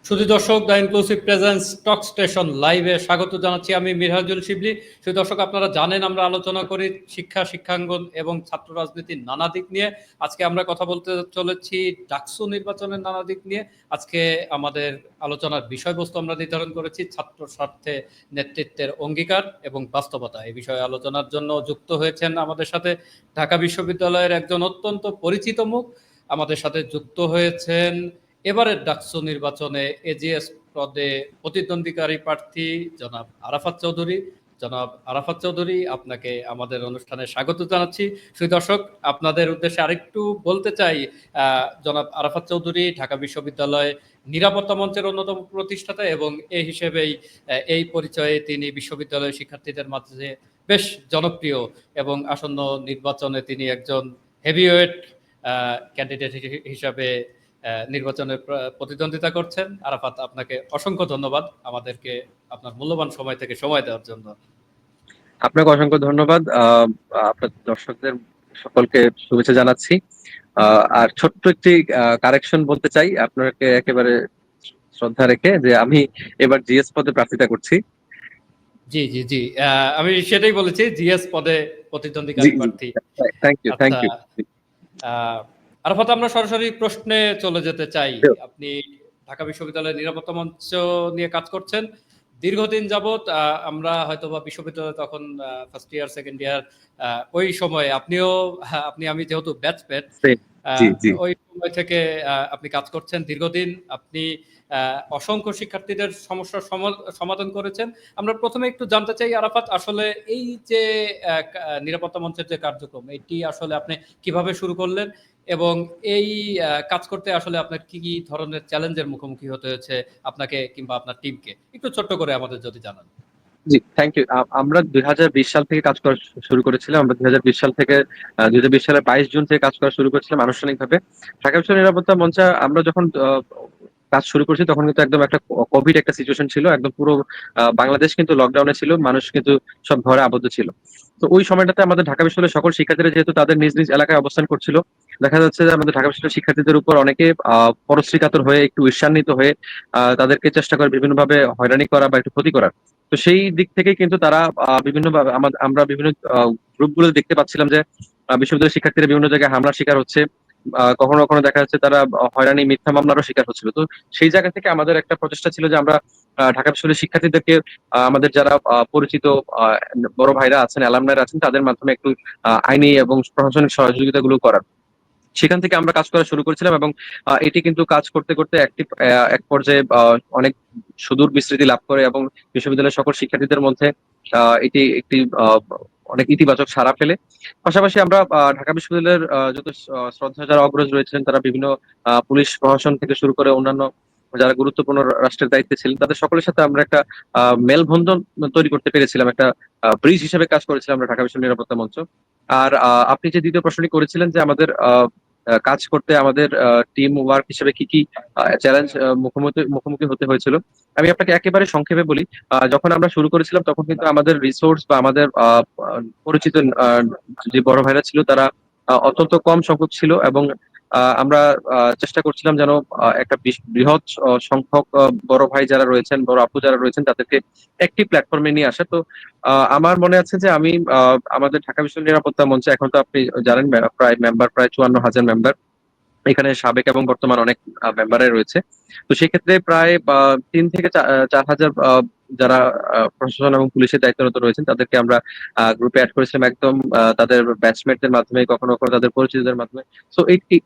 শুধু দর্শক, the inclusive presence talk station লাইভে স্বাগত জানাচ্ছি। আমি মিরহাজুল শিবলি। শুধু দর্শক, আপনারা জানেন আমরা আলোচনা করি শিক্ষা, শিক্ষাঙ্গন এবং ছাত্র রাজনীতির নানা দিক নিয়ে। আজকে আমরা কথা বলতে চলেছি ডাকসু নির্বাচনের নানা দিক নিয়ে। আজকে আমাদের আলোচনার বিষয়বস্তু আমরা নির্ধারণ করেছি ছাত্র স্বার্থে নেতৃত্বের অঙ্গীকার এবং বাস্তবতা। এই বিষয়ে আলোচনার জন্য যুক্ত হয়েছেন আমাদের সাথে ঢাকা বিশ্ববিদ্যালয়ের একজন অত্যন্ত পরিচিত মুখ। আমাদের সাথে যুক্ত হয়েছেন এবারের ডাকসু নির্বাচনে এজিএস পদে প্রতিদ্বন্দ্বীকারী প্রার্থী জনাব আরাফাত চৌধুরী। জনাব আরাফাত চৌধুরী, আপনাকে আমাদের অনুষ্ঠানে স্বাগত জানাচ্ছি। সুধী দর্শক, আপনাদের উদ্দেশ্যে আরেকটু বলতে চাই, জনাব আরাফাত চৌধুরী ঢাকা বিশ্ববিদ্যালয় নিরাপত্তা মঞ্চের অন্যতম প্রতিষ্ঠাতা এবং এই হিসেবেই এই পরিচয়ে তিনি বিশ্ববিদ্যালয়ের শিক্ষার্থীদের মাঝে বেশ জনপ্রিয় এবং আসন্ন নির্বাচনে তিনি একজন হেভিওয়েট ক্যান্ডিডেট হিসাবে নির্বাচনে প্রতিদ্বন্দ্বিতা করছেন। আরাফাত, আপনাকে অসংখ্য ধন্যবাদ আমাদেরকে আপনার মূল্যবান সময় থেকে সময় দেওয়ার জন্য। আপনাকে অসংখ্য ধন্যবাদ। আপনার দর্শকদের সকলকে শুভেচ্ছা জানাচ্ছি। আর ছোট্ট একটি কারেকশন বলতে চাই আপনাকে একেবারে শ্রদ্ধা রেখে, যে আমি এবার জিএস পদে প্রার্থিতা করছি। জি জি জি, আমি সেটাই বলেছি, জিএস পদে প্রতিদ্বন্দ্বীকারী প্রার্থী। Thank you, thank you. Arafat, আমরা সরাসরি প্রশ্নে চলে যেতে চাই। আপনি ঢাকা বিশ্ববিদ্যালয়ের নিরাপত্তা মঞ্চ নিয়ে কাজ করছেন দীর্ঘদিন যাবৎ। আমরা হয়তোবা বিশ্ববিদ্যালয়ে তখন ফার্স্ট ইয়ার সেকেন্ড ইয়ার, ওই সময় আমি যেহেতু ব্যাচমেট, ওই সময় থেকে আপনি কাজ করছেন দীর্ঘদিন। আপনি অসংখ্য শিক্ষার্থীদের সমস্যার সমাধান করেছেন। আমরা প্রথমে একটু জানতে চাই আরাফাত, আসলে এই যে নিরাপত্তা মঞ্চের যে কার্যক্রম, এটি আসলে আপনি কিভাবে শুরু করলেন এবং এই কাজ করতে আসলে আপনার কি কি ধরনের চ্যালেঞ্জের মুখোমুখি হতে হয়েছে আপনাকে কিংবা আপনার টিমকে, একটু ছোট্ট করে আমাদের যদি জানান। জি, থ্যাংক ইউ। আমরা 2020 সাল থেকে কাজ করা শুরু করেছিলাম। আমরা 2020 সাল থেকে 2020 সালের 22 জুন থেকে কাজ করা শুরু করেছিলাম আনুষ্ঠানিকভাবে। ঢাকা বিশ্ববিদ্যালয় নিরাপত্তা মঞ্চে আমরা যখন কাজ শুরু করছি তখন কিন্তু একদম একটা কোভিড একটা সিচুয়েশন ছিল। একদম পুরো বাংলাদেশ কিন্তু লকডাউনে ছিল, মানুষ কিন্তু সব ঘরে আবদ্ধ ছিল। তো ওই সময়টাতে আমাদের ঢাকা বিশ্ববিদ্যালয়ের সকল শিক্ষার্থীরা যেহেতু তাদের নিজ নিজ এলাকায় অবস্থান করছিল, দেখা যাচ্ছে যে আমাদের ঢাকা বিশ্ববিদ্যালয়ের শিক্ষার্থীদের উপর অনেকে পরশ্রীকাতর হয়ে একটু ঈর্ষান্বিত হয়ে তাদেরকে চেষ্টা করে বিভিন্নভাবে হয়রানি করা বা একটু ক্ষতি করার। তো সেই দিক থেকে কিন্তু তারা বিভিন্নভাবে আমরা বিভিন্ন গ্রুপগুলো দেখতে পাচ্ছিলাম যে বিশ্ববিদ্যালয়ের শিক্ষার্থীরা বিভিন্ন জায়গায় হামলার শিকার হচ্ছে। কখনো কখনো দেখা যাচ্ছে তারা হয়রানি, মিথ্যা মামলারও শিকার হচ্ছিল। তো সেই জায়গা থেকে আমাদের একটা প্রচেষ্টা ছিল যে আমরা ঢাকা বিশ্ববিদ্যালয়ের শিক্ষার্থীদেরকে আমাদের যারা পরিচিত বড় ভাইরা আছেন, অ্যালামনাইরা আছেন, তাদের মাধ্যমে একটু আইনি এবং প্রশাসনিক সহযোগিতাগুলো করার। সেখান থেকে আমরা কাজ করা শুরু করেছিলাম এবং এটি কিন্তু কাজ করতে করতে এক পর্যায়ে অনেক সুদূর বিস্তৃতি লাভ করে এবং বিশ্ববিদ্যালয়ের সকল শিক্ষার্থীদের মধ্যে এটি একটি অনেক ইতিবাচক সাড়া ফেলে। পাশাপাশি আমরা ঢাকা বিশ্ববিদ্যালয়ের যত শ্রদ্ধা যারা অগ্রজ রয়েছেন, তারা বিভিন্ন পুলিশ প্রশাসন থেকে শুরু করে অন্যান্য যারা গুরুত্বপূর্ণ রাষ্ট্রের দায়িত্বে ছিলেন, তাদের সকলের সাথে আমরা একটা মেলবন্ধন তৈরি করতে পেরেছিলাম। একটা ব্রিজ হিসেবে কাজ করেছিলাম আমরা ঢাকা বিশ্ববিদ্যালয় নিরাপত্তা মঞ্চ। আর আপনি যে দ্বিতীয় প্রশ্নটি করেছিলেন যে আমাদের কাজ করতে আমাদের টিম ওয়ার্ক হিসেবে কি কি চ্যালেঞ্জ মুখোমুখি হতে হয়েছিল, আমি আপনাকে একেবারে সংক্ষেপে বলি। যখন আমরা শুরু করেছিলাম তখন কিন্তু আমাদের রিসোর্স বা আমাদের পরিচিত যে বড় ভাইরা ছিল তারা অত্যন্ত কম সংখ্যক ছিল এবং আমরা চেষ্টা করছিলাম যেন একটা বৃহৎ সংখ্যক বড় ভাই যারা রয়েছেন, বড় আপু যারা রয়েছেন, তাদেরকে একটি প্ল্যাটফর্মে নিয়ে আসা। তো আমার মনে আছে যে আমি আমাদের ঢাকা বিশ্ববিদ্যালয় নিরাপত্তা মঞ্চে, এখন তো আপনি জানেন প্রায় মেম্বার প্রায় 54,000 মেম্বার, এখানে সাবেক এবং বর্তমান অনেক মেম্বারে রয়েছে। তো সেক্ষেত্রে প্রায় 3 থেকে 4 হাজার যারা প্রশাসন এবং পুলিশের দায়িত্বরত রয়েছেন তাদেরকে আমরা গ্রুপে অ্যাড করেছিলাম, একদম তাদের ব্যাচমেটদের মাধ্যমে, কখনো কখনো তাদের পরিচিতদের মাধ্যমে। তো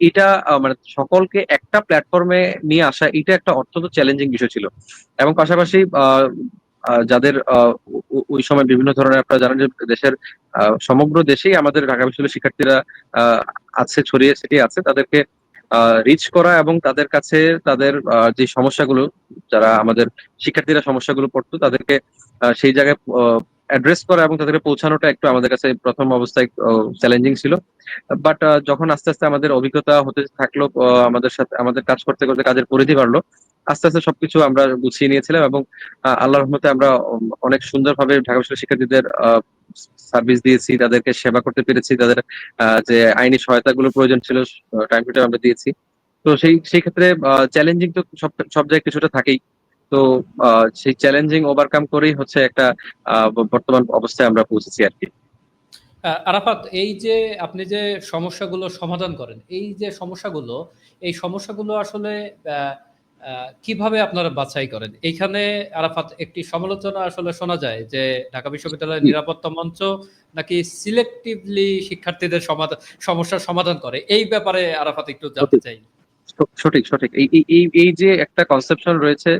এটা মানে সকলকে একটা প্ল্যাটফর্মে নিয়ে আসা, এটা একটা অত্যন্ত চ্যালেঞ্জিং বিষয় ছিল। এবং পাশাপাশি যাদের ওই সময় বিভিন্ন ধরনের, আপনারা জানেন যে দেশের সমগ্র দেশেই আমাদের ঢাকা বিশ্ববিদ্যালয়ের শিক্ষার্থীরা আছে, ছড়িয়ে ছিটিয়ে আছে, তাদেরকে রিচ করা এবং তাদের কাছে তাদের যে সমস্যাগুলো, যারা আমাদের শিক্ষার্থীরা সমস্যাগুলো পড়তো, তাদেরকে সেই জায়গায় অ্যাড্রেস করা এবং তাদেরকে পৌঁছানোটা একটু আমাদের কাছে প্রথম অবস্থায় চ্যালেঞ্জিং ছিল। বাট যখন আস্তে আস্তে আমাদের অভিজ্ঞতা হতে থাকলো, আমাদের সাথে আমাদের কাজ করতে করতে কাজের পরিধি বাড়লো, আস্তে আস্তে সবকিছু আমরা গুছিয়ে নিয়েছিলাম এবং আল্লাহর রহমতে আমরা অনেক সুন্দরভাবে ঢাকা বিশ্ববিদ্যালয়ের শিক্ষার্থীদের সার্ভিস দিয়েছি, তাদেরকে সেবা করতে পেরেছি, তাদের যে আইনি সহায়তা গুলো প্রয়োজন ছিল টাইম টু টাইম আমরা দিয়েছি। তো সেই ক্ষেত্রে চ্যালেঞ্জিং তো সব সব জায়গায় কিছুটা থাকেই। তো সেই চ্যালেঞ্জিং ওভারকাম করেই হচ্ছে একটা বর্তমান অবস্থায় আমরা পৌঁছেছি আর কি। আরাফাত, এই যে আপনি যে সমস্যাগুলো সমাধান করেন, এই সমস্যাগুলো আসলে আহ, কিভাবে আপনারা বাছাই করেন? এইখানে আরাফাত একটি সমালোচনা আসলে শোনা যায় যে ঢাকা বিশ্ববিদ্যালয়ের জি, নিরাপত্তা মঞ্চ নাকি সিলেক্টিভলি শিক্ষার্থীদের সমস্যার সমাধান করে। এই ব্যাপারে আরাফাত একটু জানতে সঠিক চাই। সঠিক সঠিক এই এই এই এই যে একটা কনসেপশন রয়েছে,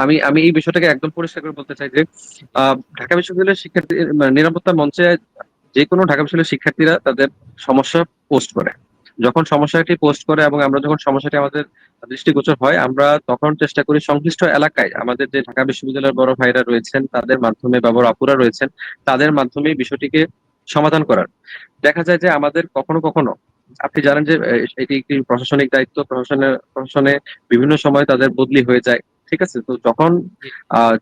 আমি আমি এই বিষয়টাকে একদম পরিষ্কার করে বলতে চাই যে ঢাকা বিশ্ববিদ্যালয়ের শিক্ষার্থী মানে নিরাপত্তা মঞ্চে যে কোনো ঢাকা বিশ্ববিদ্যালয়ের শিক্ষার্থীরা তাদের সমস্যা পোস্ট করে। যখন সমস্যাটি পোস্ট করে এবং আমরা যখন সমস্যাটি আমাদের দৃষ্টিগোচর হয়, আমরা তখন চেষ্টা করি সংশ্লিষ্ট এলাকায় আমাদের যে ঢাকা বিশ্ববিদ্যালয়ের বড় ভাইরা রয়েছেন তাদের মাধ্যমে বা বড় আপুরা রয়েছেন তাদের মাধ্যমে বিষয়টিকে সমাধান করার। দেখা যায় যে আমাদের কখনো কখনো, আপনি জানেন যে এটি একটি প্রশাসনিক দায়িত্ব, প্রশাসনে বিভিন্ন সময় তাদের বদলি হয়ে যায়। ঠিক আছে, তো যখন জি।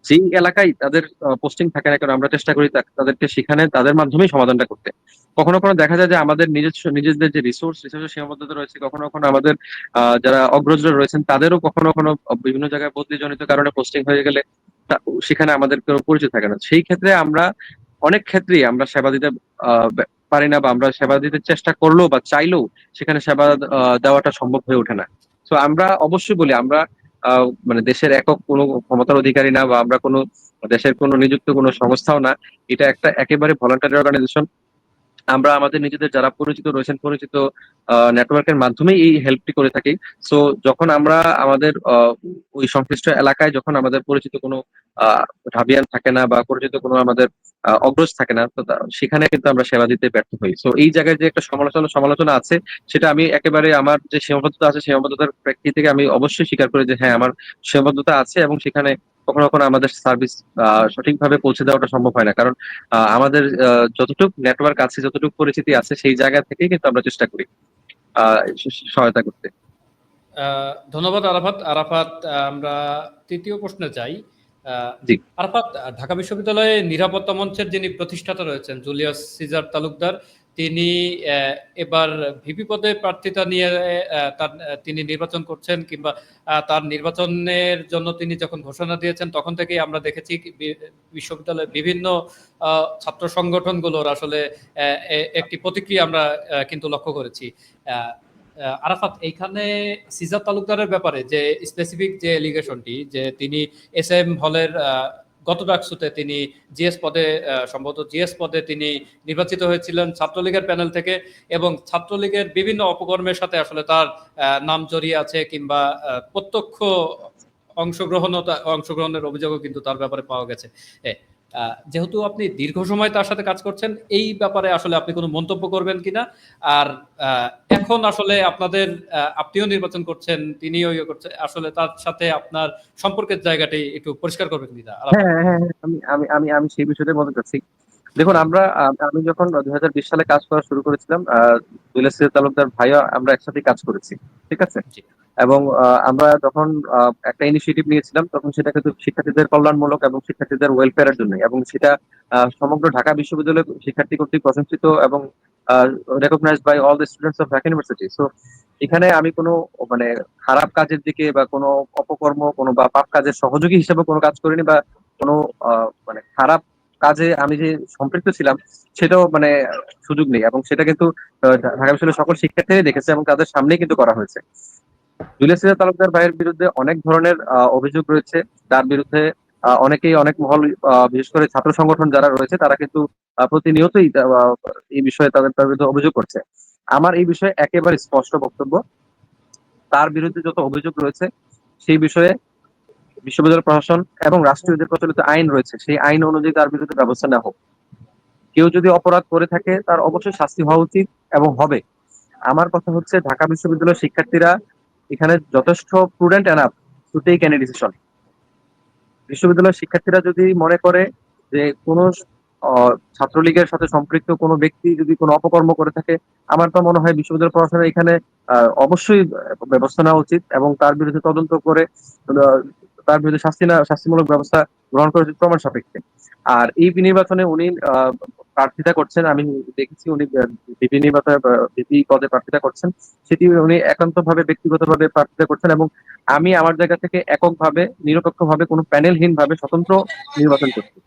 যেই এলাকায় তাদের পোস্টিং থাকে না কেন, আমরা চেষ্টা করি তাদেরকে সেখানে তাদের মাধ্যমেই সমাধানটা করতে। কখনো কখনো দেখা যায় যে আমাদের নিজেদের যে রিসোর্সের সীমাবদ্ধতা রয়েছে, কখনো কখনো আমাদের যারা অগ্রজরা রয়েছেন তাদেরও কখনো কখনো বিভিন্ন জায়গায় বদলিজনিত কারণে পোস্টিং হয়ে গেলে সেখানে আমাদের কোনো পরিচয় থাকে না। সেই ক্ষেত্রে আমরা অনেক ক্ষেত্রেই আমরা সেবা দিতে পারি না, বা আমরা সেবা দিতে চেষ্টা করলেও বা চাইলেও সেখানে সেবা দেওয়াটা সম্ভব হয়ে ওঠে না। তো আমরা অবশ্যই বলি, আমরা মানে দেশের একক কোনো ক্ষমতার অধিকারী না, বা আমরা কোনো দেশের কোনো নিযুক্ত কোনো সংস্থাও না। এটা একটা একেবারে ভলান্টারি অর্গানাইজেশন। আমরা আমাদের নিজেদের যারা পরিচিত রয়েছেন, পরিচিত নেটওয়ার্কের মাধ্যমেই এই হেল্পটি করে থাকি। সো যখন আমরা আমাদের ওই সংশ্লিষ্ট এলাকায় যখন আমাদের পরিচিত কোনো আহ ঢাবিয়ান থাকে না বা পরিচিত কোনো আমাদের অগ্রজ থাকে না, তো সেখানে কিন্তু আমরা সেবা দিতে ব্যর্থ হই। সো এই জায়গায় যে একটা সমালোচনা সমালোচনা আছে, সেটা আমি একেবারে আমার যে সীমাবদ্ধতা আছে সীমাবদ্ধতার প্রেক্ষিতে থেকে আমি অবশ্যই স্বীকার করি যে হ্যাঁ, আমার সীমাবদ্ধতা আছে, এবং সেখানে কখনো কখনো আমাদের সার্ভিস সঠিকভাবে পৌঁছে দেওয়াটা সম্ভব হয় না। কারণ আমাদের যতটুকু নেটওয়ার্ক আছে, যতটুকু পরিচিতি আছে, সেই জায়গা থেকেই কিন্তু আমরা চেষ্টা করি সহায়তা করতে। ধন্যবাদ আরাফাত। আমরা তৃতীয় প্রশ্নে যাই। আহ, জি। আরাফাত, ঢাকা বিশ্ববিদ্যালয়ে নিরাপত্তা মঞ্চের যিনি প্রতিষ্ঠাতা রয়েছেন জুলিয়াস সিজার তালুকদার, তিনি এবার ভিপি পদে প্রার্থিতা নিয়ে তিনি নির্বাচন করছেন, কিংবা তার নির্বাচনের জন্য তিনি যখন ঘোষণা দিয়েছেন তখন থেকেই আমরা দেখেছি বিশ্ববিদ্যালয়ের বিভিন্ন ছাত্র সংগঠনগুলোর আসলে একটি প্রতিক্রিয়া আমরা কিন্তু লক্ষ্য করেছি। আহ, আরাফাত, এইখানে সিজার তালুকদারের ব্যাপারে যে স্পেসিফিক যে এলিগেশনটি, যে তিনি এস এম হলের গত ডাকসুতে তিনি সম্ভবত জিএস পদে তিনি নির্বাচিত হয়েছিলেন ছাত্রলীগের প্যানেল থেকে, এবং ছাত্রলীগের বিভিন্ন অপকর্মের সাথে আসলে তার নাম জড়িয়ে আছে, কিংবা প্রত্যক্ষ অংশগ্রহণের অভিযোগও কিন্তু তার ব্যাপারে পাওয়া গেছে। যেহেতু আপনি দীর্ঘ সময় তার সাথে কাজ করছেন, এই ব্যাপারে আসলে আপনি কোনো মন্তব্য করবেন কিনা? আর আহ, এখন আসলে আপনিও নির্বাচন করছেন, তিনিও ইয়ে করছেন, আসলে তার সাথে আপনার সম্পর্কের জায়গাটি একটু পরিষ্কার করবেন কিনা হ্যাঁ, আরাফাত? হ্যাঁ, হ্যাঁ, আমি আমি আমি আমি সেই বিষয়টা বলতে চাচ্ছি। দেখুন, আমি যখন 2020 সালে কাজ করা শুরু করেছিলাম, জুলিয়াস তালুকদার ভাইয়া আমরা একসাথে কাজ করেছি। ঠিক আছে, জি। এবং আমরা যখন একটা ইনিশিয়েটিভ নিয়েছিলাম, তখন সেটা কিন্তু শিক্ষার্থীদের কল্যাণমূলক এবং শিক্ষার্থীদের ওয়েলফেয়ারের জন্য, এবং সেটা সমগ্র ঢাকা বিশ্ববিদ্যালয় শিক্ষার্থী কর্তৃক প্রশংসিত এবং recognised by all the students of Dhaka University. So এখানে আমি কোনো মানে খারাপ কাজের দিকে বা কোনো অপকর্ম কোনো বা পাপ কাজের সহযোগী হিসেবে কোনো কাজ করিনি, বা কোনো মানে খারাপ কাজে আমি যে সম্পৃক্ত ছিলাম সেটাও মানে সুযোগ নেই, এবং সেটা কিন্তু ঢাকা বিশ্ববিদ্যালয়ের সকল শিক্ষার্থীরাই দেখেছে এবং তাদের সামনেই কিন্তু করা হয়েছে। জুলিয়াস তালুকদার ভাইয়ের বিরুদ্ধে অনেক ধরনের অভিযোগ রয়েছে। তার বিরুদ্ধে অনেকেই, অনেক মহল, বিশেষ করে ছাত্র সংগঠন যারা রয়েছে তারা কিন্তু প্রতিনিয়তই এই বিষয়ে তার বিরুদ্ধে অভিযোগ করছে। আমার এই বিষয়ে একেবারে স্পষ্ট বক্তব্য, তার বিরুদ্ধে যত অভিযোগ রয়েছে সেই বিষয়ে বিশ্ববিদ্যালয় প্রশাসন এবং রাষ্ট্রীয় যে প্রচলিত আইন রয়েছে সেই আইন অনুযায়ী তার বিরুদ্ধে ব্যবস্থা নেওয়া হোক। কেউ যদি অপরাধ করে থাকে তার অবশ্যই শাস্তি হওয়া উচিত এবং হবে। আমার কথা হচ্ছে, ঢাকা বিশ্ববিদ্যালয়ের শিক্ষার্থীরা এখানে যথেষ্ট prudent enough to take any decision. বিশ্ববিদ্যালয়ের শিক্ষার্থীরা যদি মনে করে যে কোনো ছাত্রলীগের সাথে সম্পৃক্ত কোনো ব্যক্তি যদি কোনো অপকর্ম করে থাকে, আমার তো মনে হয় বিশ্ববিদ্যালয় প্রশাসনের এখানে অবশ্যই ব্যবস্থা নেওয়া উচিত এবং তার বিরুদ্ধে তদন্ত করে আহ, তার বিরুদ্ধে শাস্তিমূলক ব্যবস্থা গ্রহণ করা উচিত প্রমাণ সাপেক্ষে। আর এই নির্বাচনে উনি প্রার্থিতা করছেন, আমি দেখেছি উনি ভিপি নির্বাচনে ভিপি পদে প্রার্থিতা করছেন, সেটি উনি একান্তভাবে ব্যক্তিগতভাবে প্রার্থিতা করছেন। এবং আমি আমার জায়গা থেকে এককভাবে নিরপেক্ষভাবে কোনো প্যানেলহীন ভাবে স্বতন্ত্র নির্বাচন করছি।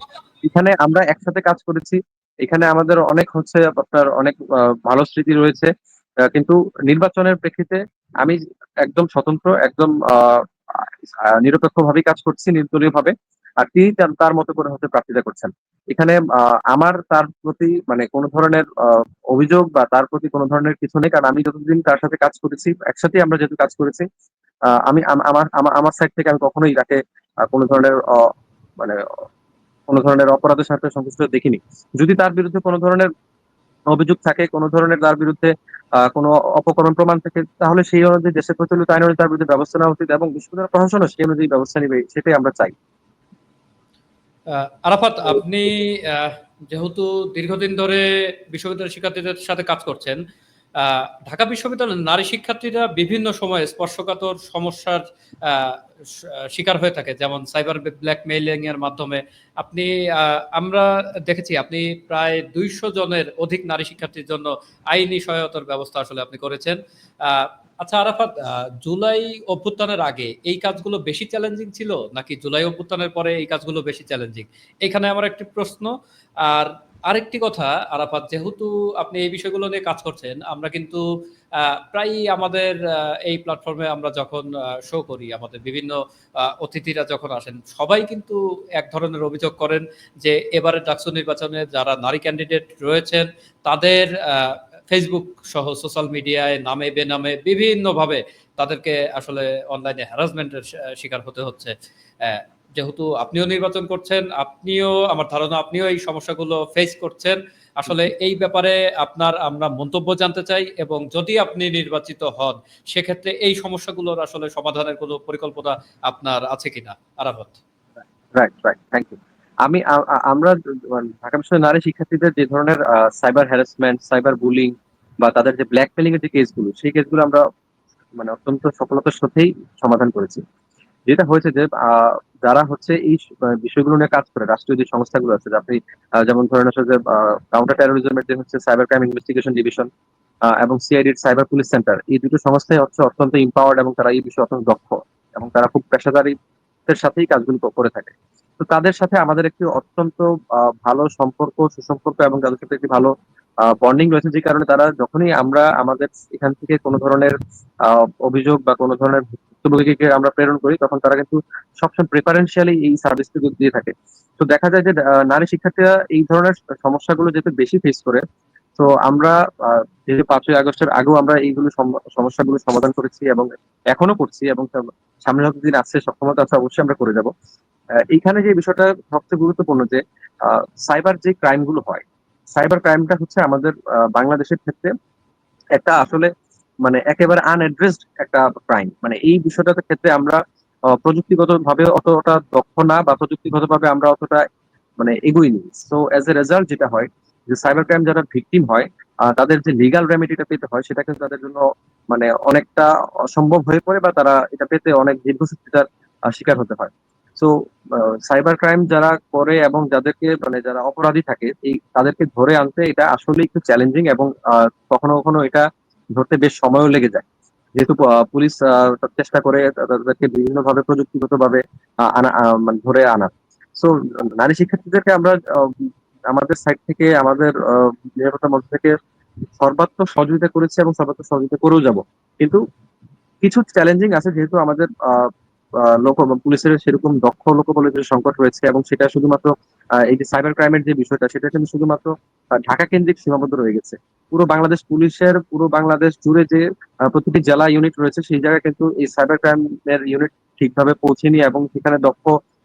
এখানে আমরা একসাথে কাজ করেছি, এখানে আমাদের অনেক হচ্ছে আপনার অনেক ভালো স্মৃতি রয়েছে। কিন্তু নির্বাচনের প্রেক্ষিতে আমি একদম স্বতন্ত্র, একদম নিরপেক্ষ ভাবে কাজ করছি, নির্দলীয় ভাবে। আর তিনি তার মতো করে হচ্ছে প্রার্থিতা করছেন। এখানে আমার তার প্রতি মানে কোনো ধরনের অভিযোগ বা তার প্রতি কোনো ধরনের কিছু নেই, কারণ আমি যতদিন তার সাথে কাজ করেছি, একসাথে আমরা যেহেতু কাজ করেছি, আমি আমার আমার আমার সাইড থেকে আমি কখনোই তাকে কোনো ধরনের মানে কোনো ধরনের অপরাধের সাথে সংশ্লিষ্ট দেখিনি। যদি তার বিরুদ্ধে কোনো ধরনের অভিযোগ থাকে, কোনো ধরনের তার বিরুদ্ধে কোনো অপকর্ম প্রমাণ থাকে, তাহলে সেই অনুযায়ী দেশের প্রচলিত আইন অনুযায়ী তার বিরুদ্ধে ব্যবস্থা নেওয়া উচিত এবং বিশ্ববিদ্যালয় প্রশাসনও সেই অনুযায়ী ব্যবস্থা নেবে, সেটাই আমরা চাই। আরাফাত, আপনি আহ, যেহেতু দীর্ঘদিন ধরে বিশ্ববিদ্যালয়ের শিক্ষার্থীদের সাথে কাজ করছেন, ঢাকা বিশ্ববিদ্যালয়ের নারী শিক্ষার্থীরা বিভিন্ন সময়ে স্পর্শকাতর সমস্যার শিকার হয়ে থাকে, যেমন সাইবার ব্ল্যাকমেইলিং এর মাধ্যমে। আপনি আমরা দেখেছি আপনি প্রায় 200 জনের অধিক নারী শিক্ষার্থীর জন্য আইনি সহায়তার ব্যবস্থা আসলে আপনি করেছেন। আহ, আচ্ছা আরাফাত, জুলাই অভ্যুত্থানের আগে এই কাজগুলো বেশি চ্যালেঞ্জিং ছিল নাকি জুলাই অভ্যুত্থানের পরে এই কাজগুলো বেশি চ্যালেঞ্জিং? এখানে আমার একটি প্রশ্ন। আর আরেকটি কথা আরাফাত, যেহেতু আপনি এই বিষয়গুলো নিয়ে কাজ করছেন, আমরা কিন্তু প্রায়ই আমাদের এই প্ল্যাটফর্মে আমরা যখন শো করি, আমাদের বিভিন্ন অতিথিরা যখন আসেন, সবাই কিন্তু এক ধরনের অভিযোগ করেন যে এবারে ডাকসু নির্বাচনে যারা নারী ক্যান্ডিডেট রয়েছেন তাদের ফেসবুক সহ সোশ্যাল মিডিয়ায় নামে বেনামে বিভিন্নভাবে তাদেরকে আসলে অনলাইনে হ্যারাসমেন্টের শিকার হতে হচ্ছে। আহ, যেহেতু আপনিও নির্বাচন করছেন, আপনিও আমার ধারণা আপনিও এই সমস্যাগুলো ফেস করছেন। আসলে এই ব্যাপারে আপনার আমরা মন্তব্য জানতে চাই, এবং যদি আপনি নির্বাচিত হন সেক্ষেত্রে এই সমস্যাগুলোর আসলে সমাধানের কোনো পরিকল্পনা আপনার আছে কিনা, Arafat? Right, right, thank you. আমরা ঢাকা বিশ্ববিদ্যালয়ের নারী শিক্ষার্থীদের যে ধরনের সাইবার হ্যারাসমেন্ট, সাইবার বুলিং বা তাদের যে ব্ল্যাকমেলিং এর যে কেসগুলো, সেই কেসগুলো আমরা মানে অত্যন্ত সফলতার সাথেই সমাধান করেছি। যেটা হয়েছে যে যারা হচ্ছে এই বিষয়গুলো নিয়ে কাজ করে, রাষ্ট্রীয় যে সংস্থাগুলো আছে, যে আপনি যেমন ধরেন হচ্ছে যে কাউন্টার টেরোরিজমের যে হচ্ছে সাইবার ক্রাইম ইনভেস্টিগেশন ডিভিশন এবং সিআইডির সাইবার পুলিশ সেন্টার, এই দুটো সংস্থাই হচ্ছে অত্যন্ত ইম্পাওয়ার্ড এবং তারা এই বিষয়ে অত্যন্ত দক্ষ এবং তারা খুব পেশাদারিত্বের সাথেই কাজগুলো করে থাকে। তো তাদের সাথে আমাদের একটি অত্যন্ত ভালো সম্পর্ক, সুসম্পর্ক এবং তাদের সাথে একটি ভালো বন্ডিং রয়েছে, যে কারণে তারা যখনই আমরা আমাদের এখান থেকে কোনো ধরনের অভিযোগ বা কোনো ধরনের ভুক্তভোগীকে আমরা প্রেরণ করি, তখন তারা কিন্তু সবসময় প্রেফারেন্সিয়ালি এই সার্ভিসটুকু দিয়ে থাকে। তো দেখা যায় যে নারী শিক্ষার্থীরা এই ধরনের সমস্যাগুলো যেহেতু বেশি ফেস করে, তো আমরা যেহেতু 5ই আগস্টের আগেও আমরা এইগুলো সমস্যাগুলো সমাধান করেছি এবং এখনো করছি, এবং সামনে যতদিন আসছে সক্ষমতা আছে অবশ্যই আমরা করে যাব। এইখানে যে বিষয়টা সবচেয়ে গুরুত্বপূর্ণ যে সাইবার যে ক্রাইম গুলো হয়, সাইবার ক্রাইমটা হচ্ছে আমাদের বাংলাদেশের ক্ষেত্রে একটা আসলে মানে একেবারে আনএড্রেসড একটা ক্রাইম। মানে এই বিষয়টার ক্ষেত্রে আমরা প্রযুক্তিগত ভাবে অতটা দক্ষ না, বা প্রযুক্তিগত ভাবে আমরা অতটা মানে এগোইনি। সো এজ এ রেজাল্ট যেটা হয় যে সাইবার ক্রাইম যারা ভিকটিম হয়, তাদের যে লিগাল রেমেডিটা পেতে হয় সেটা কিন্তু তাদের জন্য মানে অনেকটা অসম্ভব হয়ে পড়ে, বা তারা এটা পেতে অনেক দীর্ঘসূত্রিতার শিকার হতে হয়। সো সাইবার ক্রাইম যারা করে এবং যাদেরকে মানে যারা অপরাধী থাকে, এই তাদেরকে ধরে আনতে এটা আসলে একটু চ্যালেঞ্জিং, এবং কখনো কখনো এটা ধরতে বেশ সময়ও লেগে যায়। যেহেতু পুলিশ চেষ্টা করে তাদেরকে বিভিন্ন ভাবে প্রযুক্তিগত ভাবে আনা মানে ধরে আনা। সো নারী শিক্ষার্থীদেরকে আমরা আমাদের সাইড থেকে আমাদের নিরাপত্তা মঞ্চ থেকে সর্বাত্মক সহযোগিতা করেছি এবং সর্বাত্মক সহযোগিতা করেও যাব। কিন্তু কিছু চ্যালেঞ্জিং আছে, যেহেতু আমাদের লোক পুলিশের সেরকম দক্ষ লোকবলের যে সংকট রয়েছে, এবং সেটা শুধুমাত্র এই যে সাইবার ক্রাইমের যে বিষয়টা, সেটা কিন্তু শুধুমাত্র ঢাকা কেন্দ্রিক সীমাবদ্ধ রয়ে গেছে। পুরো বাংলাদেশ পুলিশের পুরো বাংলাদেশ জুড়ে যে প্রতিটি জেলা ইউনিট রয়েছে, সেই জায়গায় কিন্তু এই সাইবার ক্রাইমের ইউনিট ঠিকভাবে পৌঁছেনি, এবং সেখানে দক্ষ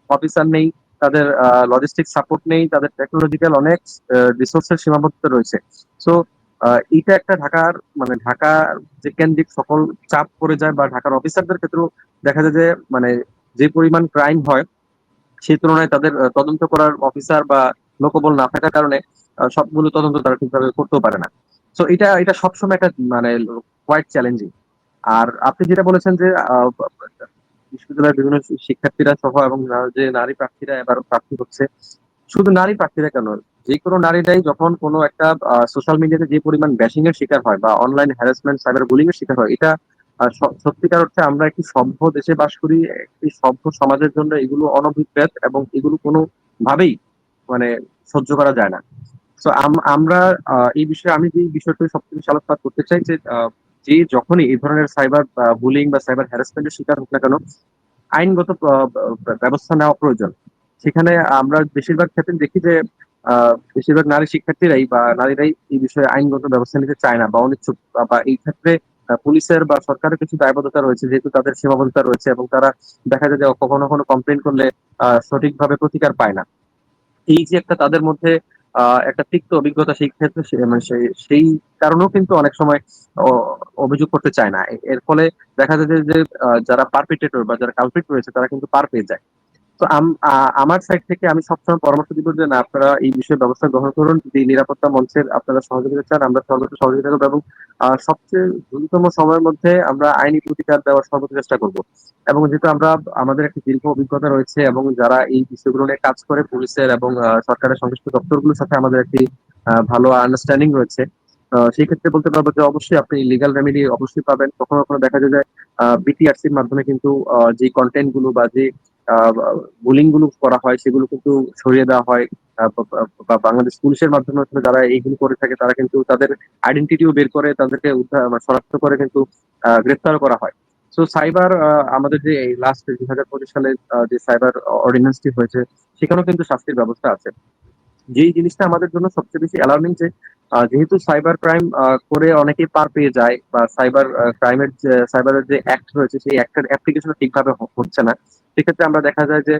অফিসার নেই, তাদের লজিস্টিক সাপোর্ট নেই, তাদের টেকনোলজিক্যাল অনেক রিসোর্সের সীমাবদ্ধতা রয়েছে। সো এটা একটা ঢাকার মানে ঢাকার যে কেন্দ্রিক সকল চাপ পড়ে যায়, বা ঢাকার অফিসারদের ক্ষেত্রেও দেখা যায় যে মানে যে পরিমাণ ক্রাইম হয়, সেই তুলনায় তাদের তদন্ত করার অফিসার বা লোকবল না থাকার কারণে সবগুলো তদন্ত তারা ঠিকভাবে করতেও পারে না। তো এটা সবসময় একটা মানে কোয়াইট চ্যালেঞ্জিং। আর আপনি যেটা বলেছেন যে বিশ্ববিদ্যালয়ের বিভিন্ন শিক্ষার্থীরা সহ এবং যে নারী প্রার্থীরা এবার প্রার্থী হচ্ছে, শুধু নারী প্রার্থীরা কেন, যে কোনো নারীরাই যখন কোনো একটা সোশ্যাল মিডিয়াতে যে পরিমাণ ব্যাশিং এর শিকার হয় বা অনলাইন হ্যারাসমেন্ট সাইবার বুলিং এর শিকার হয়, এটা সত্যিকার অর্থে আমরা একটি সভ্য দেশে বাস করি, একটি সভ্য সমাজের জন্য এগুলো অনভিপ্রেত এবং এগুলো কোনো ভাবেই মানে সহ্য করা যায় না। তো আমরা এই বিষয়ে আমি যে বিষয়টা সবচেয়ে বেশি আলোকপাত করতে চাই যে যে যখনই এই ধরনের সাইবার বুলিং বা সাইবার হ্যারাসমেন্টের শিকার হোক না কেন, আইনগত ব্যবস্থা নেওয়া প্রয়োজন। সেখানে আমরা বেশিরভাগ ক্ষেত্রে দেখি যে বেশিরভাগ নারী শিক্ষার্থীরাই বা নারীরাই এই বিষয়ে আইনগত ব্যবস্থা নিতে চায় না বা অনিচ্ছুক, বা এই ক্ষেত্রে পুলিশের বা সরকারের কিছু দায়বদ্ধতা রয়েছে, যেহেতু তাদের সীমাবদ্ধতা রয়েছে এবং তারা দেখা যায় যে কখনো কখনো কমপ্লেন করলে সঠিকভাবে প্রতিকার পায় না। এই যে একটা তাদের মধ্যে একটা তিক্ত অভিজ্ঞতা, সেই ক্ষেত্রে মানে সেই কারণেও কিন্তু অনেক সময় অভিযোগ করতে চায় না। এর ফলে দেখা যায় যে যে, যারা পারপিটেটর বা যারা কালপ্রিট রয়েছে তারা কিন্তু পার পেয়ে যায়। তো আমার সাইড থেকে আমি সবসময় পরামর্শ দিব যে না, আপনারা এই বিষয়ে ব্যবস্থা গ্রহণ করুন। যদি নিরাপত্তা মঞ্চের আপনারা সহযোগিতা চান, আমরা সর্বোচ্চ সহযোগিতা করবো এবং সবচেয়ে দ্রুততম সময়ের মধ্যে আমরা আইনি প্রতিকার দেওয়ার সর্বোচ্চ চেষ্টা করব। এবং যেহেতু আমাদের একটা দীর্ঘ অভিজ্ঞতা রয়েছে এবং যারা এই বিষয়গুলো নিয়ে কাজ করে পুলিশের এবং সরকারের সংশ্লিষ্ট দপ্তরগুলোর সাথে আমাদের একটি ভালো আন্ডারস্ট্যান্ডিং রয়েছে। সেই ক্ষেত্রে বলতে পারবো যে অবশ্যই আপনি লিগ্যাল রেমেডি অবশ্যই পাবেন। কখনো কখনো দেখা যায় যে বিটিআরসির মাধ্যমে কিন্তু যে কন্টেন্ট গুলো বা যে বুলিং গুলো করা হয় সেগুলো কিন্তু সরিয়ে দেওয়া হয়। বা বাংলাদেশ পুলিশের মাধ্যমে আসলে যারা এইগুলো করে থাকে তারা কিন্তু তাদের আইডেন্টিটিও বের করে তাদেরকে উদ্ধার শনাক্ত করে কিন্তু গ্রেফতার করা হয়। তো সাইবার আমাদের যে লাস্ট 2025 সালে যে সাইবার অর্ডিন্যান্সটি হয়েছে, সেখানেও কিন্তু শাস্তির ব্যবস্থা আছে। যেই জিনিসটা আমাদের জন্য সবচেয়ে বেশি অ্যালার্মিং যে যেহেতু সাইবার ক্রাইম করে অনেকেই পার পেয়ে যায় বা সাইবার ক্রাইমের যে সাইবারের যে অ্যাক্ট রয়েছে সেই অ্যাক্টের অ্যাপ্লিকেশন ঠিকভাবে হচ্ছে না। সেক্ষেত্রে আমরা দেখা যায় যে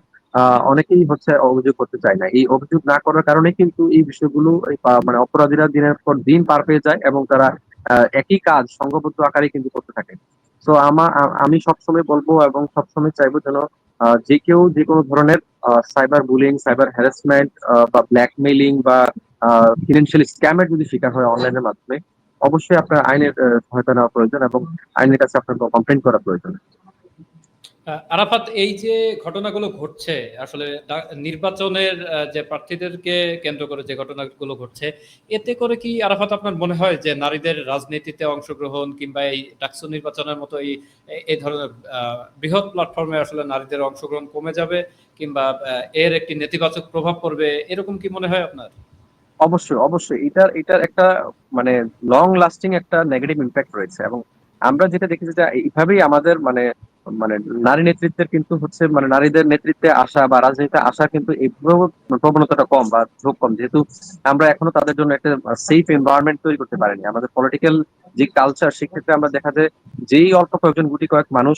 অনেকেই হচ্ছে অভিযোগ করতে চায় না। এই অভিযোগ না করার কারণে কিন্তু এই বিষয়গুলো মানে অপরাধীরা দিনের পর দিন পার পেয়ে যায় এবং তারা একই কাজ সংঘবদ্ধ আকারে কিন্তু করতে থাকে। তো আমি সবসময় বলবো এবং সবসময় চাইবো যেন যে কেউ যে কোনো ধরনের সাইবার বুলিং, সাইবার হ্যারাসমেন্ট বা ব্ল্যাকমেইলিং বা ফিনান্সিয়াল স্ক্যামের যদি শিকার হয় অনলাইনের মাধ্যমে, অবশ্যই আপনার আইনের সহায়তা নেওয়া প্রয়োজন এবং আইনের কাছে আপনার কমপ্লেন করা প্রয়োজন। আরাফাত, এই যে ঘটনাগুলো ঘটছে আসলে নির্বাচনের যে প্রার্থীদেরকে কেন্দ্র করে যে ঘটনাগুলো ঘটছে, এতে করে কি আরাফাত আপনার মনে হয় যে নারীদের রাজনীতিতে অংশগ্রহণ কিংবা এই ডাকসু নির্বাচনের মতো এই ধরনের বৃহৎ প্ল্যাটফর্মে আসলে নারীদের অংশগ্রহণ কমে যাবে কিংবা এর একটি নেতিবাচক প্রভাব পড়বে, এরকম কি মনে হয় আপনার? অবশ্যই, অবশ্যই। এটার একটা মানে লং লাস্টিং একটা নেগেটিভ ইমপ্যাক্ট রয়েছে এবং আমরা যেটা দেখেছি যে এইভাবেই আমাদের মানে মানে নারী নেতৃত্বের কিন্তু হচ্ছে মানে নারীদের নেতৃত্বে আসা বা রাজনীতিতে আসা কিন্তু এই প্রবণতাটা কম বা ঝোঁক কম, যেহেতু আমরা এখনো তাদের জন্য একটা সেফ এনভায়রনমেন্ট তৈরি করতে পারিনি। আমাদের পলিটিক্যাল যে কালচার, সেক্ষেত্রে আমরা দেখা যায় যেই অল্প কয়েকজন গুটি কয়েক মানুষ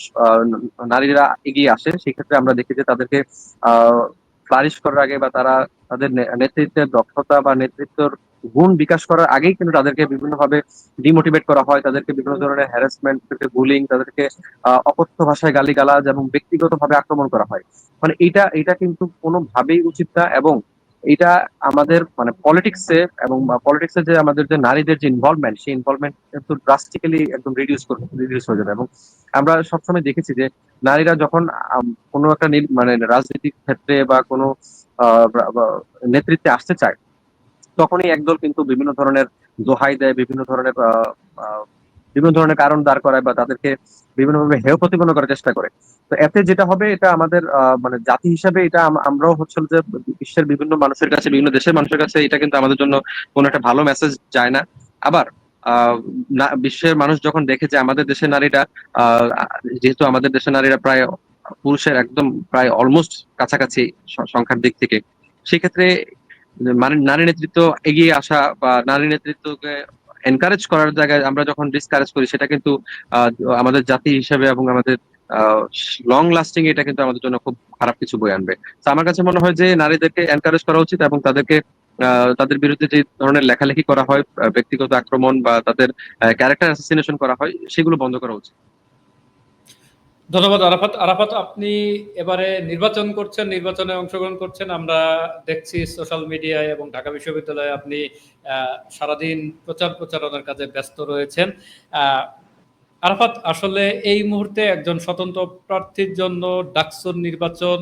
নারীরা এগিয়ে আসে, সেক্ষেত্রে আমরা দেখি যে তাদেরকে আহ ফ্লারিশ করার আগে বা তারা তাদের নেতৃত্বের দক্ষতা বা নেতৃত্বের গুণ বিকাশ করার আগেই কিন্তু তাদেরকে বিভিন্নভাবে ডিমোটিভেট করা হয়, তাদেরকে বিভিন্ন ধরনের হ্যারাসমেন্ট থেকে বুলিং, তাদেরকে অকথ্য ভাষায় গালিগালাজ এবং ব্যক্তিগতভাবে আক্রমণ করা হয়। মানে এটা কিন্তু কোনোভাবেই উচিত না এবং এটা আমাদের মানে পলিটিক্সে এবং পলিটিক্সে যে আমাদের যে নারীদের যে ইনভলভমেন্ট, সেই ইনভলভমেন্ট কিন্তু ড্রাস্টিক্যালি একদম রিডিউস হয়ে যাবে। এবং আমরা সবসময় দেখেছি যে নারীরা যখন কোনো একটা মানে রাজনীতির ক্ষেত্রে বা কোনো নেতৃত্বে আসতে চায়, তখনই একদল কিন্তু বিভিন্ন ধরনের দোহাই দেয়, বিভিন্ন ধরনের কারণ দাঁড় করায় বা তাদেরকে বিভিন্নভাবে হেয় প্রতিপন্ন করার চেষ্টা করে। তো এতে যেটা হবে, এটা আমাদের মানে জাতি হিসাবে এটা আমরাও হচ্ছে যে বিশ্বের বিভিন্ন মানুষের কাছে, বিভিন্ন দেশের মানুষের কাছে এটা কিন্তু আমাদের জন্য কোনো একটা ভালো মেসেজ যায় না। আবার আহ বিশ্বের মানুষ যখন দেখে যে আমাদের দেশের নারীরা আহ যেহেতু আমাদের দেশের নারীরা প্রায় পুরুষের একদম প্রায় অলমোস্ট কাছাকাছি সংখ্যার দিক থেকে, সেক্ষেত্রে মানে নারী নেতৃত্ব এগিয়ে আসা বা নারী নেতৃত্বকে এনকারেজ করার জায়গায় আমরা যখন ডিসকারেজ করি, সেটা কিন্তু আহ, আমাদের জাতি হিসেবে এবং আমাদের লং লাস্টিং এটা কিন্তু আমাদের জন্য খুব খারাপ কিছু বয়ে আনবে। তো আমার কাছে মনে হয় যে নারীদেরকে এনকারেজ করা উচিত এবং তাদেরকে তাদের বিরুদ্ধে যে ধরনের লেখালেখি করা হয়, ব্যক্তিগত আক্রমণ বা তাদের ক্যারেক্টার অ্যাসাসিনেশন করা হয়, সেগুলো বন্ধ করা উচিত। ধন্যবাদ আরাফাত। আরাফাত, আপনি এবারে নির্বাচন করছেন, নির্বাচনে অংশগ্রহণ করছেন, আমরা দেখছি সোশ্যাল মিডিয়ায় এবং ঢাকা বিশ্ববিদ্যালয়ে আপনি সারাদিন প্রচারণার কাজে ব্যস্ত রয়েছেন। আহ, আরাফাত, আসলে এই মুহূর্তে একজন স্বতন্ত্র প্রার্থীর জন্য ডাকসুর নির্বাচন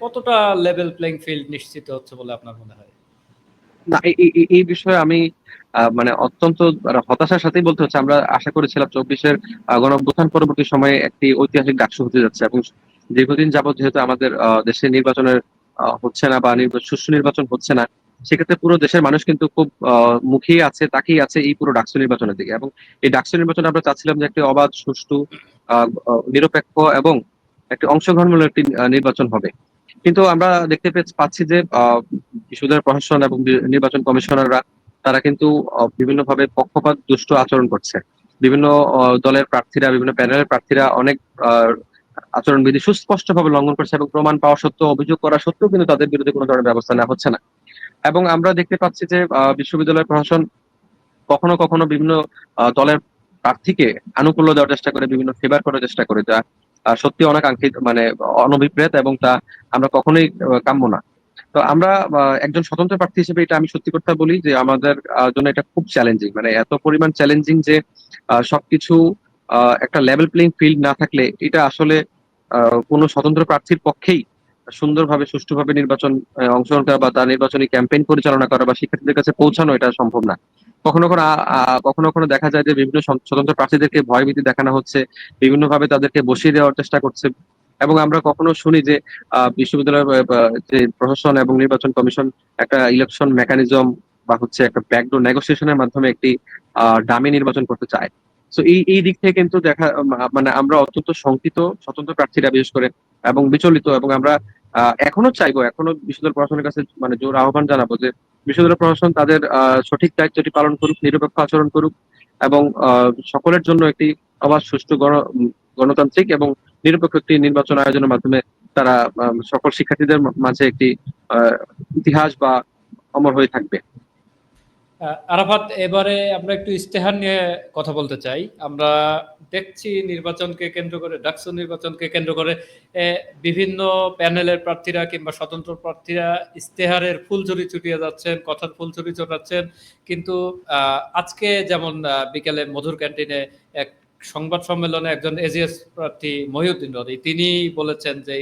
কতটা লেভেল প্লেইং ফিল্ড নিশ্চিত হচ্ছে বলে আপনার মনে হয়? না, এই বিষয়ে আমি মানে অত্যন্ত হতাশার সাথেই বলতে হচ্ছে, আমরা আশা করেছিলাম 24-এর গণঅভ্যুত্থান পরবর্তী সময়ে একটি ঐতিহাসিক ডাকসু হতে যাচ্ছে, এবং দীর্ঘদিন যাবত যেহেতু আমাদের দেশে নির্বাচনের হচ্ছে না বা সুষ্ঠু নির্বাচন হচ্ছে না, সেক্ষেত্রে পুরো দেশের মানুষ কিন্তু খুব মুখিয়ে আছে, তাকিয়ে আছে এই পুরো ডাকসু নির্বাচনের দিকে। এবং এই ডাকসু নির্বাচনে আমরা চাচ্ছিলাম যে একটি অবাধ, সুষ্ঠু, নিরপেক্ষ এবং একটি অংশগ্রহণমূলক একটি নির্বাচন হবে। কিন্তু আমরা দেখতে পাচ্ছি যে বিশ্ববিদ্যালয় প্রশাসন এবং নির্বাচন কমিশনাররা তারা কিন্তু বিভিন্নভাবে পক্ষপাত দুষ্ট আচরণ করছে। বিভিন্ন দলের প্রার্থীরা, বিভিন্ন প্যানেলের প্রার্থীরা অনেক আহ, আচরণবিধি সুস্পষ্টভাবে লঙ্ঘন করছে, এবং প্রমাণ পাওয়া সত্ত্বেও, অভিযোগ করা সত্ত্বেও কিন্তু তাদের বিরুদ্ধে কোনো ধরনের ব্যবস্থা নেওয়া হচ্ছে না। এবং আমরা দেখতে পাচ্ছি যে বিশ্ববিদ্যালয় প্রশাসন কখনো কখনো বিভিন্ন দলের প্রার্থীকে আনুকূল্য দেওয়ার চেষ্টা করে, বিভিন্ন ফেভার করার চেষ্টা করে, যা সত্যি অনেক আঙ্কিত, মানে অনভিপ্রেত, এবং তা আমরা কখনোই কাম্য না। তো আমরা একজন স্বতন্ত্র প্রার্থী হিসেবে এটা আমি সত্যি কথা বলি যে আমাদের জন্য এটা খুব চ্যালেঞ্জিং, মানে এত পরিমাণ চ্যালেঞ্জিং যে সবকিছু একটা লেভেল প্লেইং ফিল্ড না থাকলে এটা আসলে কোনো স্বতন্ত্র প্রার্থীর পক্ষেই সুন্দরভাবে, সুষ্ঠুভাবে নির্বাচন অংশগ্রহণ করা বা তার নির্বাচনী ক্যাম্পেইন পরিচালনা করা বা শিক্ষার্থীদের কাছে পৌঁছানো এটা সম্ভব না। কখনো কখনো কখনো কখনো দেখা যায় যে বিভিন্ন স্বতন্ত্র প্রার্থীদেরকে ভয়ভীতি দেখানো হচ্ছে, বিভিন্ন ভাবে তাদেরকে বসিয়ে দেওয়ার চেষ্টা করছে। এবং আমরা কখনো শুনি যে বিশ্ববিদ্যালয়ের যে প্রশাসন এবং নির্বাচন কমিশন একটা ইলেকশন মেকানিজম বা হচ্ছে একটা ব্যাকডোর নেগোসিয়েশনের মাধ্যমে একটি ডামি নির্বাচন করতে চায়। তো এই দিক থেকে কিন্তু মানে আমরা অত্যন্ত শঙ্কিত, স্বতন্ত্র প্রার্থীরা বিশেষ করে, এবং বিচলিত। এবং আমরা এখনো চাইবো, এখনো বিশ্ববিদ্যালয় প্রশাসনের কাছে মানে জোর আহ্বান জানাবো যে বিশ্ববিদ্যালয় প্রশাসন তাদের সঠিক দায়িত্বটি পালন করুক, নিরপেক্ষ আচরণ করুক, এবং সকলের জন্য একটি অবাধ, সুষ্ঠু, গণতান্ত্রিক এবং নিরপেক্ষ একটি নির্বাচন আয়োজনের মাধ্যমে তারা সকল শিক্ষার্থীদের মাঝে একটি আহ, ইতিহাস বা অমর হয়ে থাকবে। আরাফাত, এবারে আমরা একটু ইস্তেহার নিয়ে কথা বলতে চাই। আমরা দেখছি নির্বাচনকে কেন্দ্র করে, ডাকসু নির্বাচনকে কেন্দ্র করে বিভিন্ন প্যানেলের প্রার্থীরা কিংবা স্বতন্ত্র প্রার্থীরা ইস্তেহারের ফুলঝুরি ছুটিয়ে যাচ্ছেন, কথার ফুলঝুরি ছোটাচ্ছেন। কিন্তু আজকে যেমন বিকেলে মধুর ক্যান্টিনে এক সংবাদ সম্মেলনে একজন এজিএস প্রার্থী মহিউদ্দিন রনি তিনি বলেছেন যে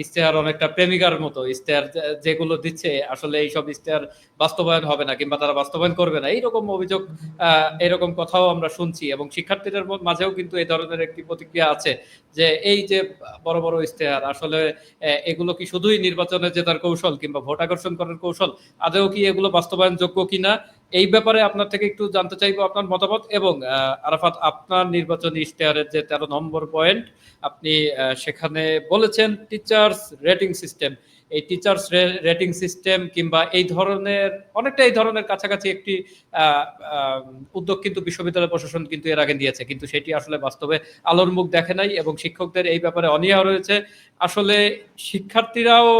ইস্তেহার অনেকটা প্রেমিকার মতো, ইস্তেহার যেগুলো দিচ্ছে আসলে এইসব ইস্তেহার বাস্তবায়ন হবে না কিংবা তারা বাস্তবায়ন করবে না, এইরকম অভিযোগ, এরকম কথাও আমরা শুনছি। এবং শিক্ষার্থীদের মাঝেও কিন্তু এই ধরনের একটি প্রতিক্রিয়া আছে যে এই যে বড় বড় ইস্তেহার আসলে এগুলো কি শুধুই নির্বাচনে জেতার কৌশল কিংবা ভোট আকর্ষণ করার কৌশল, আদৌ কি এগুলো বাস্তবায়ন যোগ্য কিনা, এই ব্যাপারে আপনার থেকে একটু জানতে চাইবো আপনার মতামত। এবং আরাফাত, আপনার নির্বাচনী ইশতেহারের যে 13 নম্বর পয়েন্ট, আপনি সেখানে বলেছেন টিচার্স রেটিং সিস্টেম। এই টিচার্স রেটিং সিস্টেম কিংবা এই ধরনের কাছাকাছি একটি উদ্যোগ কিন্তু বিশ্ববিদ্যালয় প্রশাসন কিন্তু এর আগে নিয়েছে, কিন্তু সেটি আসলে বাস্তবে আলোর মুখ দেখে নাই এবং শিক্ষকদের এই ব্যাপারে অনীহা রয়েছে। আসলে শিক্ষার্থীরাও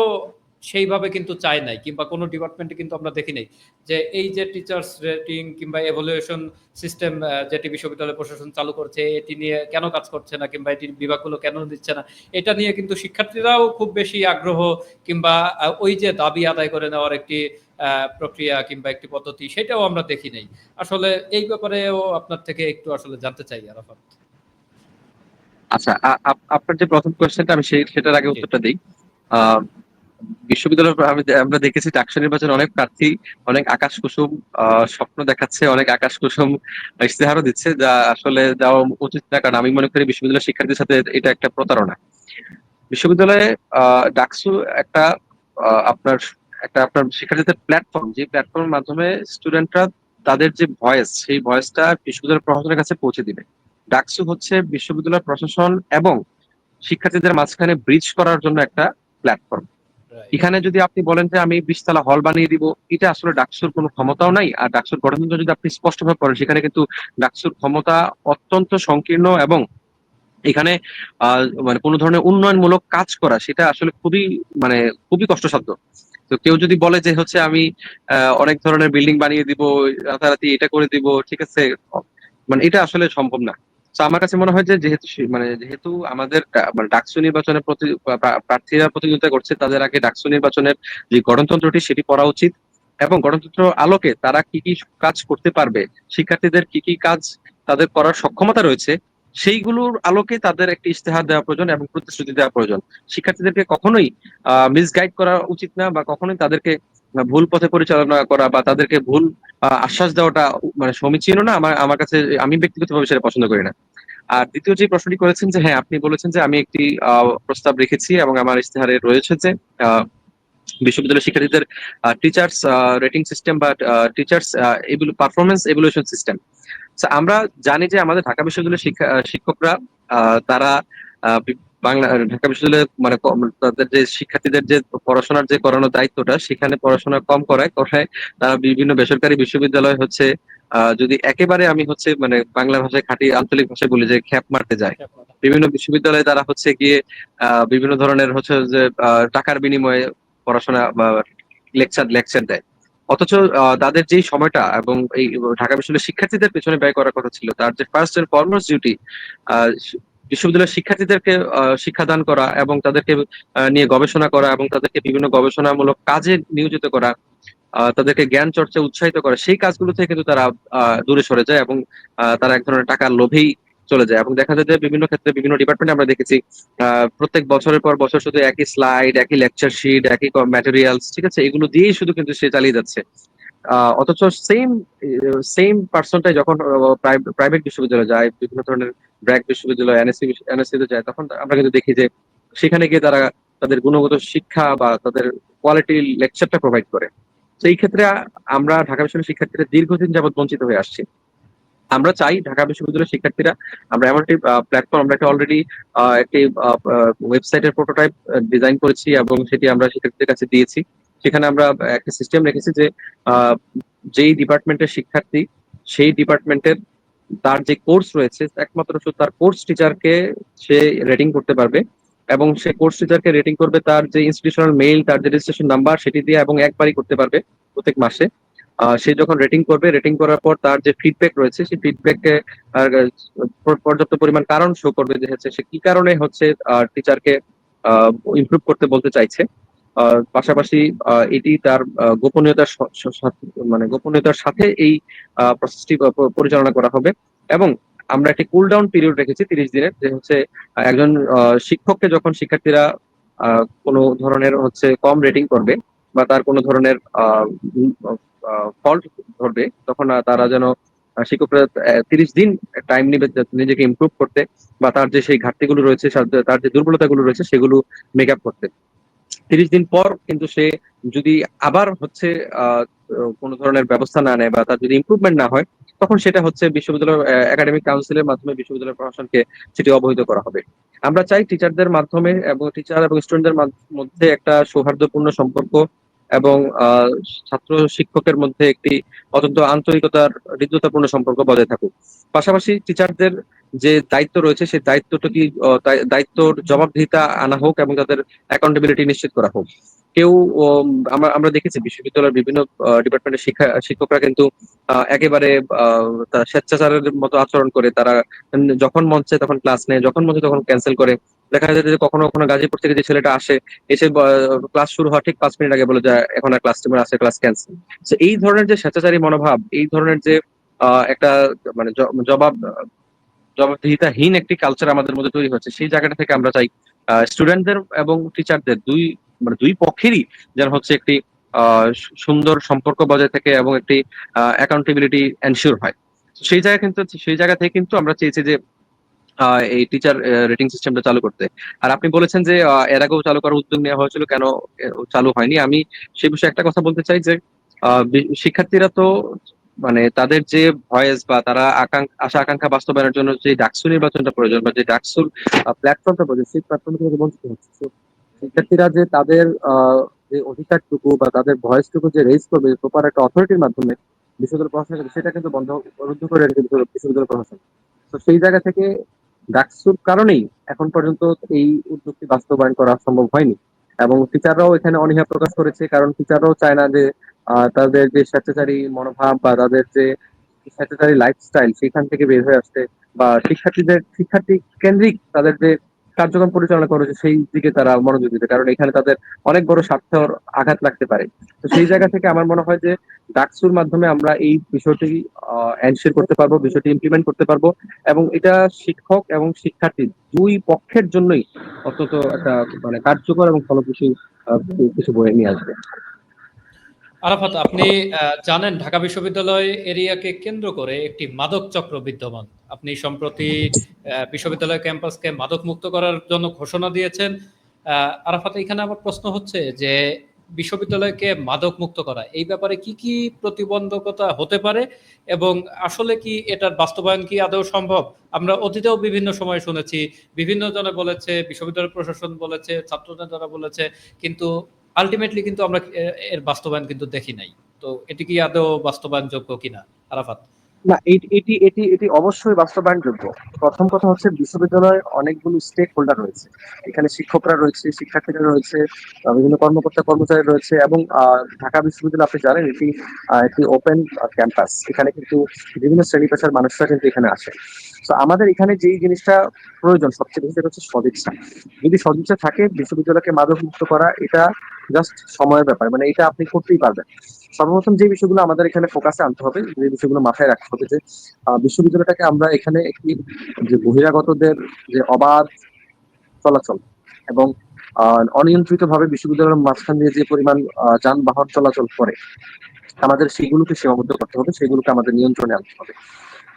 সেইভাবে কিন্তু চায় নাই, কিংবা কোনো ডিপার্টমেন্টে কিন্তু আমরা দেখি নাই যে এই যে টিচার্স রেটিং কিংবা এভালুয়েশন সিস্টেম যেটি বিশ্ববিদ্যালয় প্রশাসন চালু করছে, এটি নিয়ে কেন কাজ করছে না কিংবা এটির বিভাগগুলো কেন দিচ্ছে না, এটা নিয়ে কিন্তু শিক্ষার্থীরাও খুব বেশি আগ্রহ কিংবা ওই যে দাবি আদায় করে নেওয়ার একটি প্রক্রিয়া কিংবা একটি পদ্ধতি, সেটাও আমরা দেখি নাই। আসলে এই ব্যাপারেও আপনার থেকে একটু আসলে জানতে চাই আরাফাত। আচ্ছা, আপনার যে প্রথম কোয়েশ্চেনটা, আমি সেটার আগে জি। উত্তরটা দিই। আহ বিশ্ববিদ্যালয় আমরা দেখেছি ডাকসু নির্বাচনে অনেক প্রার্থী অনেক আকাশ কুসুম স্বপ্ন দেখাচ্ছে, অনেক আকাশ কুসুম ইশতেহারও দিচ্ছে, যা আসলে দেওয়া উচিত না। কারণ আমি মনে করি বিশ্ববিদ্যালয়ের শিক্ষার্থীর সাথে এটা একটা প্রতারণা। বিশ্ববিদ্যালয়ে ডাকসু একটা আপনার শিক্ষার্থীদের প্ল্যাটফর্ম, যে প্ল্যাটফর্মের মাধ্যমে স্টুডেন্টরা তাদের যে ভয়েস, সেই ভয়েসটা বিশ্ববিদ্যালয় প্রশাসনের কাছে পৌঁছে দিবে। ডাকসু হচ্ছে বিশ্ববিদ্যালয় প্রশাসন এবং শিক্ষার্থীদের মাঝখানে ব্রিজ করার জন্য একটা প্ল্যাটফর্ম। রাইট। এখানে যদি আপনি বলেন যে আমি 20 তলা হল বানিয়ে দিব, এটা আসলে ডাকসুর কোনো ক্ষমতাও নাই। আর ডাকসুর গঠনতন্ত্র যদি আপনি স্পষ্টভাবে পড়েন, সেখানে কিন্তু ডাকসুর ক্ষমতা অত্যন্ত সংকীর্ণ, এবং এখানে মানে কোনো ধরনের উন্নয়নমূলক কাজ করা সেটা আসলে মানে খুবই কষ্টসাধ্য। তো কেউ যদি বলে যে হচ্ছে আমি অনেক ধরনের বিল্ডিং বানিয়ে দিব, রাতারাতি এটা করে দিব, ঠিক আছে, মানে এটা আসলে সম্ভব না। তো আমার কাছে মনে হয় যে যেহেতু আমাদের মানে ডাকসু নির্বাচনের প্রার্থীরা প্রতিযোগিতা করছে, তাদের আগে ডাকসু নির্বাচনের যে গণতন্ত্রটি সেটি পড়া উচিত, এবং গণতন্ত্র আলোকে তারা কি কি কাজ করতে পারবে, শিক্ষার্থীদের কি কি কাজ তাদের করার সক্ষমতা রয়েছে, সেইগুলোর আলোকে তাদের একটি ইশতেহার দেওয়া প্রয়োজন এবং প্রতিশ্রুতি দেওয়া প্রয়োজন। শিক্ষার্থীদেরকে কখনোই মিসগাইড করা উচিত না, বা কখনোই তাদেরকে ভুল পথে পরিচালনা করা বা তাদেরকে ভুল আশ্বাস দেওয়াটা মানে সমীচীনও না। আমার আমার কাছে, আমি ব্যক্তিগতভাবে সেটা পছন্দ করি না। আর দ্বিতীয় যে প্রশ্নটি করেছেন যে হ্যাঁ, আপনি বলেছেন যে আমি একটি প্রস্তাব রেখেছি এবং আমার ইশতেহারে রয়েছে যে আহ, বিশ্ববিদ্যালয়ের শিক্ষার্থীদের টিচার্স রেটিং সিস্টেম বা টিচার্স পারফরমেন্স এভুলুশন সিস্টেম। আমরা জানি যে আমাদের ঢাকা বিশ্ববিদ্যালয়ের শিক্ষকরা তারা ঢাকা বিশ্ববিদ্যালয়ে মানে তাদের যে শিক্ষার্থীদের যে পড়াশোনার যে করানোর দায়িত্বটা, সেখানে পড়াশোনা কম করায় তারা বিভিন্ন বেসরকারি বিশ্ববিদ্যালয় হচ্ছে যদি একেবারে আমি হচ্ছে মানে বাংলা ভাষায় খাঁটি আঞ্চলিক ভাষায় বলি যে খ্যাপ মারতে যায়। বিভিন্ন বিশ্ববিদ্যালয়ে তারা হচ্ছে গিয়ে বিভিন্ন ধরনের হচ্ছে যে টাকার বিনিময়ে পড়াশোনা বা লেকচার দেয়। অথচ তাদের যেই সময়টা এবং এই ঢাকা বিশ্ববিদ্যালয়ের শিক্ষার্থীদের পেছনে ব্যয় করার কথা ছিল, তার যে ফার্স্ট এন্ড ফরমোস্ট ডিউটি বিশ্ববিদ্যালয়ের শিক্ষার্থীদেরকে শিক্ষাদান করা এবং তাদেরকে নিয়ে গবেষণা করা এবং তাদেরকে বিভিন্ন গবেষণামূলক কাজে নিয়োজিত করা, তাদেরকে জ্ঞান চর্চা উৎসাহিত করা, সেই কাজগুলো থেকে কিন্তু তারা দূরে সরে যায় এবং তারা এক ধরনের টাকার লোভেই চলে যায়। এবং দেখা যায় যে বিভিন্ন ক্ষেত্রে বিভিন্ন ডিপার্টমেন্টে আমরা দেখেছি প্রত্যেক বছরের পর বছর শুধু একই স্লাইড, একই লেকচার শিট, একই ম্যাটেরিয়ালস, ঠিক আছে, এগুলো দিয়েই শুধু কিন্তু সে চালিয়ে যাচ্ছে। অথচ সেম সেম পার্সনটাই যখন প্রাইভেট বিশ্ববিদ্যালয়ে যায়, বিভিন্ন ধরনের ব্র্যাক বিশ্ববিদ্যালয়, এনএসসি তে যায়, তখন আমরা কিন্তু দেখি যে সেখানে গিয়ে তারা তাদের গুণগত শিক্ষা বা তাদের কোয়ালিটি লেকচারটা প্রোভাইড করে। তো এই ক্ষেত্রে আমরা ঢাকা বিশ্ববিদ্যালয়ের শিক্ষার্থীরা দীর্ঘদিন যাবৎ বঞ্চিত হয়ে আসছি। আমরা চাই ঢাকা বিশ্ববিদ্যালয়ের শিক্ষার্থীরা, আমরা এমন একটি প্ল্যাটফর্ম, আমরা একটা অলরেডি একটি ওয়েবসাইটের প্রোটোটাইপ ডিজাইন করেছি এবং সেটি আমরা শিক্ষার্থীদের কাছে দিয়েছি। সেখানে আমরা একটা সিস্টেম রেখেছি যে আহ, যেই ডিপার্টমেন্টের শিক্ষার্থী, সেই ডিপার্টমেন্টের তার যে কোর্স রয়েছে একমাত্র শুধু তার কোর্স টিচারকে সে রেটিং করতে পারবে, এবং সে কোর্স টিচারকে রেটিং করবে তার যে ইনস্টিটিউশনাল মেইল, তার যে রেজিস্ট্রেশন নাম্বার, সেটি দিয়ে এবং একবারই করতে পারবে প্রত্যেক মাসে। সে যখন রেটিং করবে, রেটিং করার পর তার যে ফিডব্যাক রয়েছে সেই ফিডব্যাককে পর্যাপ্ত পরিমাণ কারণ শো করবে যে হচ্ছে সে কি কারণে হচ্ছে টিচারকে ইমপ্রুভ করতে বলতে চাইছে। পাশাপাশি এটি তার গোপনীয়তার মানে গোপনীয়তার সাথে এই প্রসেসটি পরিচালনা করা হবে। এবং আমরা একটি কুল ডাউন পিরিয়ড রেখেছি 30 দিনের, যে হচ্ছে একজন শিক্ষককে যখন শিক্ষার্থীরা কোনো ধরনের হচ্ছে কম রেটিং করবে বা তার কোনো ধরনের ফল্ট ধরবে, তখন তারা যেন শিক্ষকরা 30 দিন টাইম নিবে নিজেকে ইমপ্রুভ করতে, বা তার যে সেই ঘাটতিগুলো রয়েছে, তার যে দুর্বলতাগুলো রয়েছে সেগুলো মেক আপ করতে। 30 দিন পর কিন্তু সে যদি আবার হচ্ছে আহ কোনো ধরনের ব্যবস্থা না নেয় বা তার যদি ইমপ্রুভমেন্ট না হয়, তখন সেটা হচ্ছে বিশ্ববিদ্যালয় একাডেমিক কাউন্সিলের মাধ্যমে বিশ্ববিদ্যালয় প্রশাসনকে সেটি অবহিত করা হবে। আমরা চাই টিচারদের মাধ্যমে এবং টিচার এবং স্টুডেন্টদের মধ্যে একটা সৌহার্দ্যপূর্ণ সম্পর্ক এবং ছাত্র শিক্ষকের মধ্যে একটি অত্যন্ত আন্তরিকতার হৃদ্যতাপূর্ণ সম্পর্ক বজায় থাকুক। পাশাপাশি টিচারদের যে দায়িত্ব রয়েছে সেই দায়িত্বটা কি দায়িত্বর জবাবদিহিতা আনা হোক এবং তাদের অ্যাকাউন্টেবিলিটি নিশ্চিত করা হোক। কেউ আমরা দেখেছি বিশ্ববিদ্যালয়ের বিভিন্ন ডিপার্টমেন্টের শিক্ষকরা কিন্তু একেবারে তারা স্বেচ্ছাচারের মতো আচরণ করে। তারা যখন মঞ্চে তখন ক্লাস নেয়, যখন মঞ্চে তখন ক্যান্সেল করে। দেখা যায় যে কখনো কখনো গাজীপুর থেকে যে ছেলেটা আসে, এসে ক্লাস শুরু হওয়ার ঠিক 5 মিনিট আগে বলে যে এখন আর ক্লাস টিমার আছে, ক্লাস ক্যান্সেল। তো এই ধরনের যে স্বেচ্ছাচারী মনোভাব, এই ধরনের যে একটা মানে জবাবদিহিতাহীন একটি কালচার আমাদের মধ্যে তৈরি হচ্ছে, সেই জায়গাটা থেকে আমরা চাই স্টুডেন্টদের এবং টিচারদের দুই পক্ষেরই যেন হচ্ছে একটি সুন্দর সম্পর্ক বজায় থাকে এবং একটি অ্যাকাউন্টেবিলিটি এনশিওর হয়। সেই জায়গা থেকে কিন্তু আমরা চেয়েছি যে এই টিচার রেটিং সিস্টেমটা চালু করতে। আর আপনি বলেছেন যে এর আগেও চালু করার উদ্যোগ নেওয়া হয়েছিল, কেন চালু হয়নি? আমি সে বিষয়ে একটা কথা বলতে চাই যে শিক্ষার্থীরা তো মানে তাদের যে ভয়েস বা তারা আশা আকাঙ্ক্ষা বাস্তবায়নের জন্য যে ডাকসু নির্বাচনটা প্রয়োজন বা যে ডাকসুর প্ল্যাটফর্মটা প্রয়োজন, সেই প্ল্যাটফর্ম থেকে বঞ্চিত হচ্ছে। So, শিক্ষার্থীরা যে তাদের যে অধিকারটুকু বা তাদের ভয়েসটুকু যে রেজ করবে প্রপার একটা অথরিটির মাধ্যমে বিশ্ববিদ্যালয় প্রশাসন, সেটা কিন্তু রুদ্ধ করে রেখেছে বিশ্ববিদ্যালয় প্রশাসন। তো সেই জায়গা থেকে ডাকসুর কারণেই এখন পর্যন্ত এই উদ্যোগটি বাস্তবায়ন করা সম্ভব হয়নি। এবং টিচাররাও এখানে অনীহা প্রকাশ করেছে, কারণ টিচাররাও চায় না যে তাদের যে স্বেচ্ছাচারী মনোভাব বা তাদের যে স্বেচ্ছাচারী লাইফস্টাইল সেখান থেকে বের হয়ে আসতে, বা শিক্ষার্থী কেন্দ্রিক তাদের যে কার্যক্রম পরিচালনা করেছে সেই দিকে তারা মনোযোগ দিতে, কারণ এখানে তাদের অনেক বড় স্বার্থের আঘাত লাগতে পারে। তো সেই জায়গা থেকে আমার মনে হয় যে ডাকসুর মাধ্যমে আমরা এই বিষয়টি এনশিওর করতে পারবো, বিষয়টি ইমপ্লিমেন্ট করতে পারবো, এবং এটা শিক্ষক এবং শিক্ষার্থী দুই পক্ষের জন্যই অত্যন্ত একটা মানে কার্যকর এবং ফলপ্রসূ আহ, কিছু বয়ে নিয়ে আসবে। আরাফাত, আপনি জানেন ঢাকা বিশ্ববিদ্যালয় এরিয়াকে কেন্দ্র করে একটি মাদক চক্র বিদ্যমান। আপনি সম্প্রতি বিশ্ববিদ্যালয় ক্যাম্পাসকে মাদক মুক্ত করার জন্য ঘোষণা দিয়েছেন। আরাফাত, এখানে আমার প্রশ্ন হচ্ছে যে বিশ্ববিদ্যালয়কে মাদক মুক্ত করা এই ব্যাপারে কি কি প্রতিবন্ধকতা হতে পারে, এবং আসলে কি এটার বাস্তবায়ন কি আদৌ সম্ভব? আমরা অতীতেও বিভিন্ন সময় শুনেছি, বিভিন্ন জনে বলেছে, বিশ্ববিদ্যালয় প্রশাসন বলেছে, ছাত্র নেতারা বলেছে, কিন্তু আলটিমেটলি কিন্তু আমরা এর বাস্তবায়ন কিন্তু দেখি নাই। তো এটি কি আদৌ বাস্তবায়নযোগ্য কিনা, আরাফাত? না, এটি এটি এটি অবশ্যই বাস্তবায়নযোগ্য। প্রথম কথা হচ্ছে বিশ্ববিদ্যালয়ে অনেকগুলো স্টেক হোল্ডার রয়েছে। এখানে শিক্ষকরা রয়েছে, শিক্ষার্থীরা রয়েছে, বিভিন্ন কর্মকর্তা কর্মচারী রয়েছে, এবং ঢাকা বিশ্ববিদ্যালয় আপনি জানেন এটি একটি ওপেন ক্যাম্পাস। এখানে কিন্তু বিভিন্ন শ্রেণী পেশার মানুষরা কিন্তু এখানে আসে। তো আমাদের এখানে যেই জিনিসটা প্রয়োজন সবচেয়ে বেশি, সেটা হচ্ছে সদিচ্ছা। যদি সদিচ্ছা থাকে বিশ্ববিদ্যালয়কে মাদক মুক্ত করা, এটা জাস্ট সময়ের ব্যাপার, মানে এটা আপনি করতেই পারবেন। সর্বপ্রথম যে বিষয়গুলো আমাদের এখানে ফোকাসে আনতে হবে, যে বিষয়গুলো মাথায় রাখতে হবে, যে বিশ্ববিদ্যালয়টাকে আমরা এখানে একটি, যে বহিরাগতদের যে অবাধ চলাচল এবং অনিয়ন্ত্রিত ভাবে বিশ্ববিদ্যালয়ের মাঝখান দিয়ে যে পরিমাণ যানবাহন চলাচল করে, আমাদের সেগুলোকে সীমাবদ্ধ করতে হবে, সেগুলোকে আমাদের নিয়ন্ত্রণে আনতে হবে।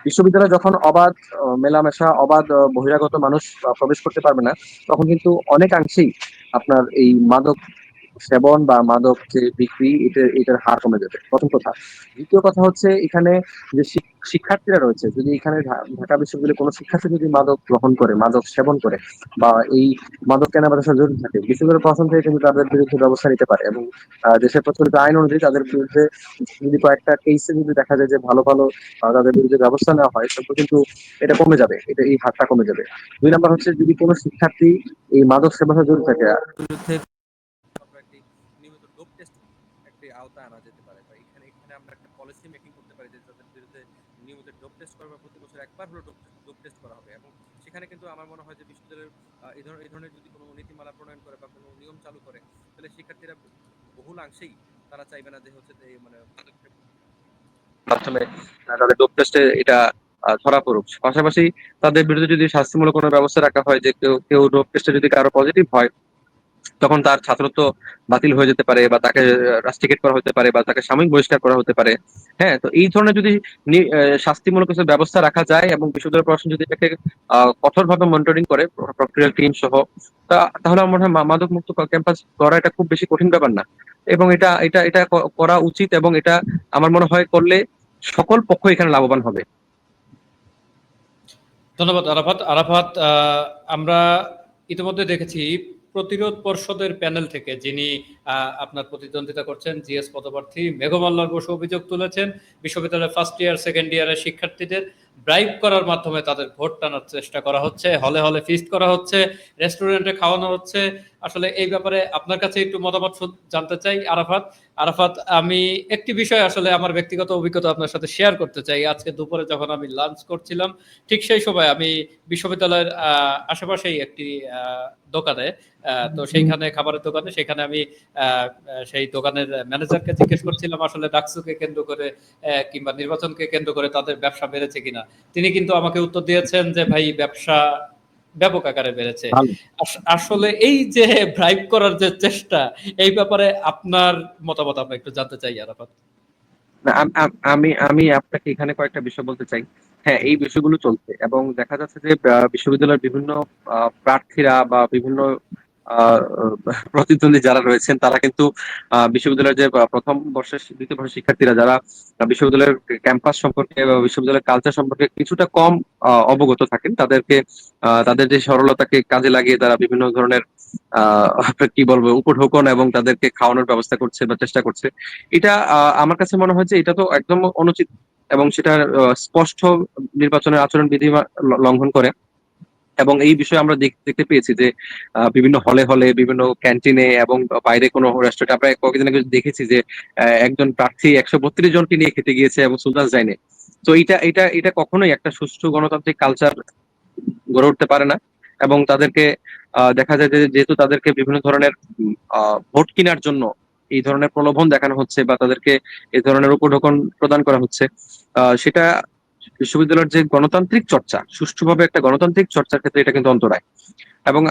বিশ্ববিদ্যালয়ে যখন অবাধ মেলামেশা, অবাধ বহিরাগত মানুষ প্রবেশ করতে পারবে না, তখন কিন্তু অনেকাংশেই আপনার এই মাদক সেবন বা মাদক যে বিক্রি, এটার হার কমে যাবে, প্রথম কথা। দ্বিতীয় কথা হচ্ছে এখানে যে শিক্ষার্থীরা রয়েছে, যদি এখানে ঢাকা বিশ্ববিদ্যালয়ে কোনো শিক্ষার্থী যদি মাদক গ্রহণ করে, মাদক সেবন করে, বা এই মাদক কেনাবেচার সাথে জড়িত থাকে, বিশ্ববিদ্যালয় প্রশাসন থেকে কিন্তু তাদের বিরুদ্ধে ব্যবস্থা নিতে পারে, এবং দেশের প্রচলিত আইন অনুযায়ী তাদের বিরুদ্ধে যদি কয়েকটা কেসে যদি দেখা যায় যে ভালো ভালো তাদের বিরুদ্ধে ব্যবস্থা নেওয়া হয়, তারপর কিন্তু এটা কমে যাবে, এটা এই হারটা কমে যাবে। দুই নাম্বার হচ্ছে যদি কোনো শিক্ষার্থী এই মাদক সেবনের সাথে জড়িত থাকে, বিরুদ্ধে আমরা একটি নিয়মিত ডোপ টেস্ট একটি আওতায় আনা যেতে পারে, বা এখানে এখানে আমরা একটা পলিসি মেকিং করতে পারি যে তাদের বিরুদ্ধে নিয়মিত ডোপ টেস্ট করবে, প্রতি বছর একবার হলো ডোপ টেস্ট করা হবে। এবং সেখানে কিন্তু আমার মনে হয় যে বিশ্ববিদ্যালয়ের এই ধরনের যদি কোনো নীতিমালা প্রণয়ন করে বা কোনো নিয়ম চালু করে, তাহলে শিক্ষার্থীরা বহুলাংশেই তারা চাইবে না যে হচ্ছে যে মানে পদক্ষেপ মাধ্যমে তাদের ডোপ টেস্টে এটা ধরা পড়ুক। পাশাপাশি তাদের বিরুদ্ধে যদি শাস্তিমূলক কোনো ব্যবস্থা রাখা হয়, যে কেউ কেউ ডোপ টেস্টে যদি কারো পজিটিভ হয়, তখন তার ছাত্রত্ব বাতিল হয়ে যেতে পারে, বা তাকে রাস্টিকেট করা হতে পারে, বা তাকে সাময়িক বহিষ্কার করা হতে পারে। হ্যাঁ, তো এই ধরনের যদি শাস্তিমূলক কিছু ব্যবস্থা রাখা যায়, এবং বিশ্ববিদ্যালয় প্রশাসন যদি এটাকে কঠোরভাবে মনিটরিং করে প্রক্রিয়ার টিম সহ, তাহলে আমার মনে হয় মাদক মুক্ত ক্যাম্পাস করা এটা খুব বেশি কঠিন ব্যাপার না। এবং এটা এটা এটা করা উচিত, এবং এটা আমার মনে হয় করলে সকল পক্ষ এখানে লাভবান হবে। ধন্যবাদ আরাফাত। আরাফাত, আমরা ইতিমধ্যে দেখেছি প্রতিরোধ পর্ষদের প্যানেল থেকে যিনি আপনার প্রতিদ্বন্দ্বিতা করছেন, জিএস পদপ্রার্থী মেঘমাল্লার বসু অভিযোগ তুলেছেন বিশ্ববিদ্যালয়ের ফার্স্ট ইয়ার সেকেন্ড ইয়ারের শিক্ষার্থীদের ব্রাইব করার মাধ্যমে তাদের ভোট টানার চেষ্টা করা হচ্ছে, হলে হলে ফিস্ট করা হচ্ছে, রেস্টুরেন্টে খাওয়ানো হচ্ছে। আসলে এই ব্যাপারে আপনার কাছে একটু মতামত জানতে চাই, আরাফাত। আরাফাত, আমি একটি বিষয় আসলে আমার ব্যক্তিগত অভিজ্ঞতা আপনার সাথে শেয়ার করতে চাই। আজকে দুপুরে যখন আমি লাঞ্চ করছিলাম, ঠিক সেই সময় আমি বিশ্ববিদ্যালয়ের আশেপাশেই একটি দোকানে, তো সেইখানে খাবারের দোকানে, সেখানে আমি সেই দোকানের ম্যানেজারকে জিজ্ঞেস করছিলাম আসলে ডাকসুকে কেন্দ্র করে কিংবা নির্বাচনকে কেন্দ্র করে তাদের ব্যবসা বেড়েছে কিনা। তিনি কিন্তু আমাকে উত্তর দিয়েছেন যে ভাই, ব্যবসা ব্যাপক আকারে বেড়েছে। ভালো। আসলে এই যে ব্রাইব করার যে চেষ্টা, এই ব্যাপারে আপনার মতামত আমরা একটু জানতে চাই, আরাফাত। না, আমি আমি আপনাকে এখানে কয়েকটা বিষয় বলতে চাই। হ্যাঁ, এই বিষয়গুলো চলছে, এবং দেখা যাচ্ছে যে বিশ্ববিদ্যালয়ের বিভিন্ন প্রার্থীরা বা বিভিন্ন আহ, প্রতিদ্বন্দ্বী যারা রয়েছেন, তারা কিন্তু বিশ্ববিদ্যালয়ের যে প্রথম বর্ষের দ্বিতীয় বর্ষের শিক্ষার্থীরা যারা বিশ্ববিদ্যালয়ের ক্যাম্পাস সম্পর্কে বা বিশ্ববিদ্যালয়ের কালচার সম্পর্কে কিছুটা কম অবগত থাকেন, তাদেরকে তাদের যে সরলতাকে কাজে লাগিয়ে তারা বিভিন্ন ধরনের কি বলবো উপঢৌকন এবং তাদেরকে খাওয়ানোর ব্যবস্থা করছে বা চেষ্টা করছে। এটা আমার কাছে মনে হয় যে এটা তো একদম অনুচিত, এবং সেটা স্পষ্ট নির্বাচনের আচরণ বিধি লঙ্ঘন করে। এবং এই বিষয়ে আমরা দেখতে পেয়েছি যে বিভিন্ন হলে হলে, বিভিন্ন ক্যান্টিনে, এবং বাইরে কোনো রেস্টুরেন্টে আমরা কয়েকদিন আগে দেখেছি যে একজন প্রার্থী 132 জনকে নিয়ে খেতে গিয়েছে, এবং সুলতান যায়নি। তো এটা এটা এটা কখনোই একটা সুষ্ঠু গণতান্ত্রিক কালচার গড়ে উঠতে পারে না। এবং তাদেরকে দেখা যায় যে যেহেতু তাদেরকে বিভিন্ন ধরনের ভোট কেনার জন্য এই ধরনের প্রলোভন দেখানো হচ্ছে বা তাদেরকে এই ধরনের উপঢৌকন প্রদান করা হচ্ছে, সেটা বিশ্ববিদ্যালয়ের যে গণতান্ত্রিক চর্চা, সুষ্ঠুভাবে একটা গণতান্ত্রিক চর্চার ক্ষেত্রে এটা কিন্তু অন্তরায়। এবং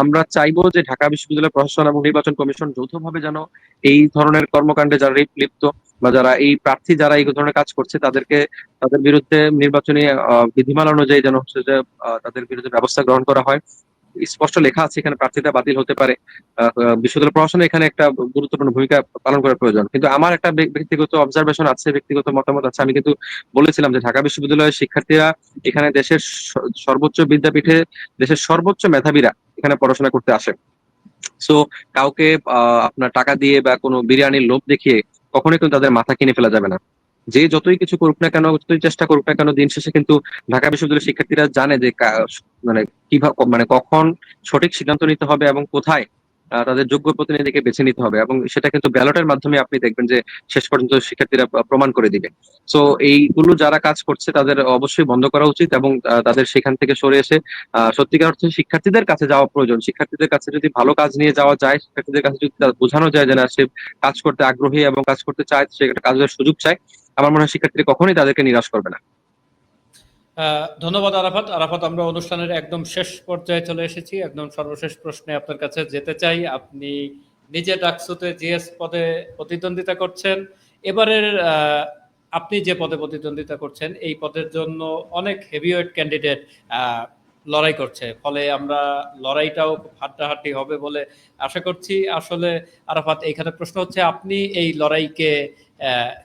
আমরা চাইবো যে ঢাকা বিশ্ববিদ্যালয় প্রশাসন এবং নির্বাচন কমিশন যৌথভাবে যেন এই ধরনের কর্মকাণ্ডে যারা লিপ্ত বা যারা এই প্রার্থী যারা এই ধরনের কাজ করছে তাদের বিরুদ্ধে নির্বাচনী বিধিমালা অনুযায়ী যেন হচ্ছে যে তাদের বিরুদ্ধে ব্যবস্থা গ্রহণ করা হয়। স্পষ্ট লেখা আছে এখানে প্রার্থীতা বাতিল হতে পারে। বিশ্ববিদ্যালয় প্রশাসন এখানে একটা গুরুত্বপূর্ণ ভূমিকা পালন করা প্রয়োজন। কিন্তু আমার একটা ব্যক্তিগত অবজারভেশন আছে, ব্যক্তিগত মতামত আছে। আমি কিন্তু বলেছিলাম যে ঢাকা বিশ্ববিদ্যালয়ের শিক্ষার্থীরা এখানে দেশের সর্বোচ্চ বিদ্যাপীঠে দেশের সর্বোচ্চ মেধাবীরা এখানে পড়াশোনা করতে আসে। সো কাউকে আপনার টাকা দিয়ে বা কোনো বিরিয়ানির লোভ দেখিয়ে কখনোই কিন্তু তাদের মাথা কিনে ফেলা যাবে না। যে যতই কিছু করুক না কেন, যতই চেষ্টা করুক না কেন, দিন শেষে কিন্তু ঢাকা বিশ্ববিদ্যালয়ের শিক্ষার্থীরা জানে যে মানে কিভাবে, মানে কখন সঠিক সিদ্ধান্ত নিতে হবে এবং কোথায় তাদের যোগ্য প্রতিনিধিকে বেছে নিতে হবে, এবং সেটা কিন্তু ব্যালটের মাধ্যমে আপনি দেখবেন যে শেষ পর্যন্ত শিক্ষার্থীরা প্রমাণ করে দিবে। সো এইগুলো যারা কাজ করছে তাদের অবশ্যই বন্ধ করা উচিত এবং তাদের সেখান থেকে সরে এসে সত্যিকার অর্থে শিক্ষার্থীদের কাছে যাওয়া প্রয়োজন। শিক্ষার্থীদের কাছে যদি ভালো কাজ নিয়ে যাওয়া যায়, শিক্ষার্থীদের কাছে যদি বোঝানো যায় যে না, সে কাজ করতে আগ্রহী এবং কাজ করতে চায়, সে একটা কাজের সুযোগ চায়, আমার মনে হয় শিক্ষার্থীরা কখনোই তাদেরকে নিরাশ করবে না। ধন্যবাদ আরাফাত। আরাফাত, আমরা অনুষ্ঠানের একদম শেষ পর্যায়ে চলে এসেছি। একদম সর্বশেষ প্রশ্নে আপনার কাছে যেতে চাই। আপনি নিজে ডাকসুতে জিএস পদে প্রতিদ্বন্দ্বিতা করছেন। এবারের আপনি যে পদে প্রতিদ্বন্দ্বিতা করছেন এই পদের জন্য অনেক হেভিওয়েট ক্যান্ডিডেট লড়াই করছে, ফলে আমরা লড়াইটাও খুব হাড্ডাহাড্ডি হবে বলে আশা করছি। আসলে আরাফাত, এইখানে প্রশ্ন হচ্ছে আপনি এই লড়াইকে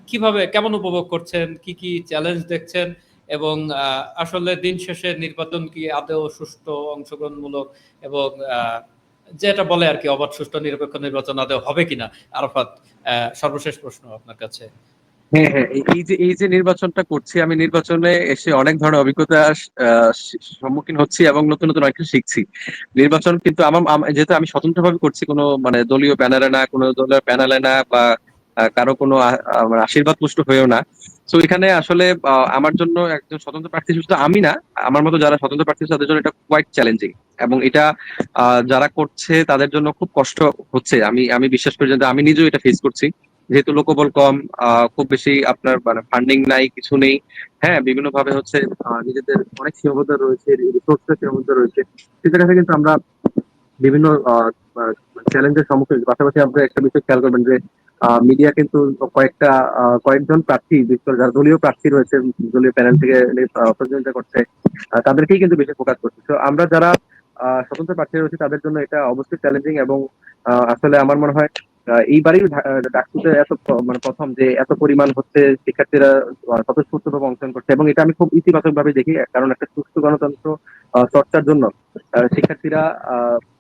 কিভাবে, কেমন উপভোগ করছেন, কি কি চ্যালেঞ্জ দেখছেন, এবং আসলে দিন শেষে নির্বাচন কি আদৌ সুষ্ঠু, অংশগ্রহণমূলক এবং যেটা বলে আর কি অবাধ, সুষ্ঠু, নিরপেক্ষ নির্বাচন আদৌ হবে কিনা? আরাফাত, সর্বশেষ প্রশ্ন আপনার কাছে। হ্যাঁ, হ্যাঁ, এই যে নির্বাচনটা করছি, আমি নির্বাচনে এসে অনেক ধরনের অভিজ্ঞতা সম্মুখীন হচ্ছি এবং নতুন নতুন অনেক কিছু শিখছি। নির্বাচন কিন্তু যেহেতু আমি স্বতন্ত্রভাবে করছি, কোনো মানে দলীয় ব্যানারে না, কোনো দলের প্যানেলে না, বা কারো কোনো মানে আশীর্বাদ পুষ্ট হয়েও না। তো এখানে আসলে আমার জন্য একজন স্বতন্ত্র প্রার্থী, শুধু আমি না, আমার মতো যারা স্বতন্ত্র প্রার্থী তাদের জন্য এটা কোয়াইট চ্যালেঞ্জিং। এবং এটা যারা করছে তাদের জন্য খুব কষ্ট হচ্ছে। আমি বিশ্বাস করি যে আমি নিজেও এটা ফেস করছি, যেহেতু লোকবল কম, খুব বেশি আপনার মানে ফান্ডিং নাই, কিছু নেই। হ্যাঁ, বিভিন্ন ভাবে হচ্ছে নিজেদের অনেক সীমাবদ্ধতা রয়েছে, রিসোর্সের সীমাবদ্ধতা রয়েছে। সে জায়গা কিন্তু আমরা বিভিন্ন চ্যালেঞ্জের সম্মুখীন। পাশাপাশি আপনি একটা বিষয় খেয়াল করবেন যে মিডিয়া কিন্তু কয়েকজন প্রার্থী, বিশেষ করে যারা দলীয় প্রার্থী রয়েছে, দলীয় প্যানেল থেকে প্রতিদ্বন্দ্বিতা করছে, তাদেরকেই কিন্তু বেশি ফোকাস করছে। তো আমরা যারা স্বতন্ত্র প্রার্থী রয়েছে তাদের জন্য এটা অবশ্যই চ্যালেঞ্জিং। এবং আসলে আমার মনে হয় এইবারই ডাকসুতে এত মানে প্রথম যে এত পরিমাণ হচ্ছে শিক্ষার্থীরা স্বতঃস্ফূর্তভাবে অংশগ্রহণ করছে, এবং এটা আমি খুব ইতিবাচক ভাবে দেখি। কারণ একটা সুষ্ঠু গণতন্ত্র চর্চার জন্য শিক্ষার্থীরা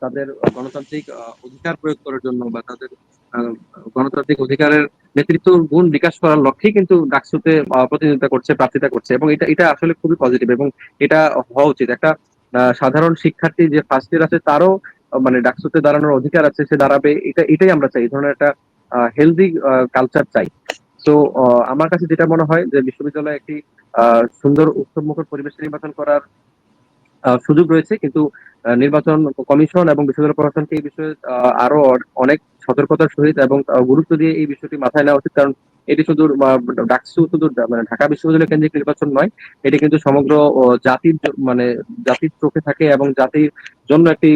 তাদের গণতান্ত্রিক অধিকার প্রয়োগ করার জন্য বা তাদের আহ, গণতান্ত্রিক অধিকারের নেতৃত্ব গুণ বিকাশ করার লক্ষ্যেই কিন্তু ডাকসুতে প্রতিনিধিত্ব করছে, প্রার্থিতা করছে, এবং এটা এটা আসলে খুবই পজিটিভ। এবং এটা হওয়া উচিত। একটা সাধারণ শিক্ষার্থী যে ফার্স্ট ইয়ার আছে তারও মানে ডাকসুতে দাঁড়ানোর অধিকার আছে, সে দাঁড়াবে। এটাই আমরা চাই, এই ধরনের একটা হেলদি কালচার চাই। তো আমার কাছে যেটা মনে হয় যে বিশ্ববিদ্যালয়ে একটি সুন্দর উৎসবমুখর পরিবেশ নির্বাচন করার সুযোগ রয়েছে, কিন্তু নির্বাচন কমিশন এবং বিশ্ববিদ্যালয় প্রশাসনকে এই বিষয়ে আরো অনেক সতর্কতার সহিত এবং গুরুত্ব দিয়ে এই বিষয়টি মাথায় নেওয়া উচিত। কারণ এটি শুধু ডাকসু শুধু মানে ঢাকা বিশ্ববিদ্যালয় কেন্দ্রিক নির্বাচন নয়, এটি কিন্তু সমগ্র মানে জাতির চোখে থাকে এবং জাতির জন্য একটি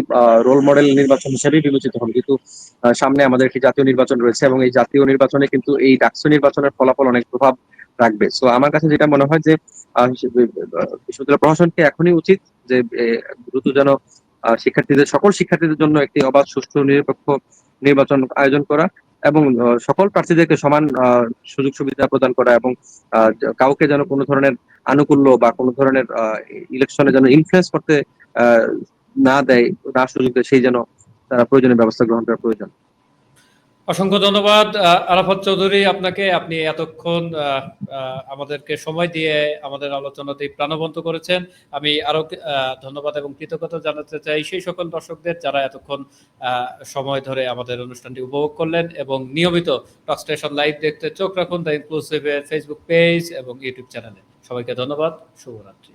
রোল মডেল নির্বাচন হিসেবেই বিবেচিত হবে। কিন্তু সামনে আমাদের একটি জাতীয় নির্বাচন রয়েছে, এবং এই জাতীয় নির্বাচনে কিন্তু এই ডাকসু নির্বাচনের ফলাফল অনেক প্রভাব রাখবে। সো আমার কাছে যেটা মনে হয় যে বিশ্ববিদ্যালয় প্রশাসনকে এখনই উচিত যে দ্রুত যেন সকল শিক্ষার্থীদের জন্য একটি অবাধ, সুষ্ঠু, নিরপেক্ষ নির্বাচন আয়োজন করা, এবং সকল প্রার্থীদেরকে সমান সুযোগ সুবিধা প্রদান করা, এবং কাউকে যেন কোনো ধরনের আনুকূল্য বা কোনো ধরনের ইলেকশনে যেন ইনফ্লুয়েন্স করতে আহ, না দেয়, না সুযোগ দেয়, সেই যেন তারা প্রয়োজনীয় ব্যবস্থা গ্রহণ করা প্রয়োজন। অসংখ্য ধন্যবাদ আরাফাত চৌধুরী আপনাকে। আপনি এতক্ষণ আমাদেরকে সময় দিয়ে আমাদের আলোচনাতে প্রাণবন্ত করেছেন। আমি আরো ধন্যবাদ এবং কৃতজ্ঞতা জানাতে চাই সেই সকল দর্শকদের যারা এতক্ষণ সময় ধরে আমাদের অনুষ্ঠানটি উপভোগ করলেন, এবং নিয়মিত টক স্টেশন লাইভ দেখতে চোখ রাখুন দ্য ইনক্লুসিভের ফেসবুক পেজ এবং ইউটিউব চ্যানেলে। সবাইকে ধন্যবাদ। শুভরাত্রি।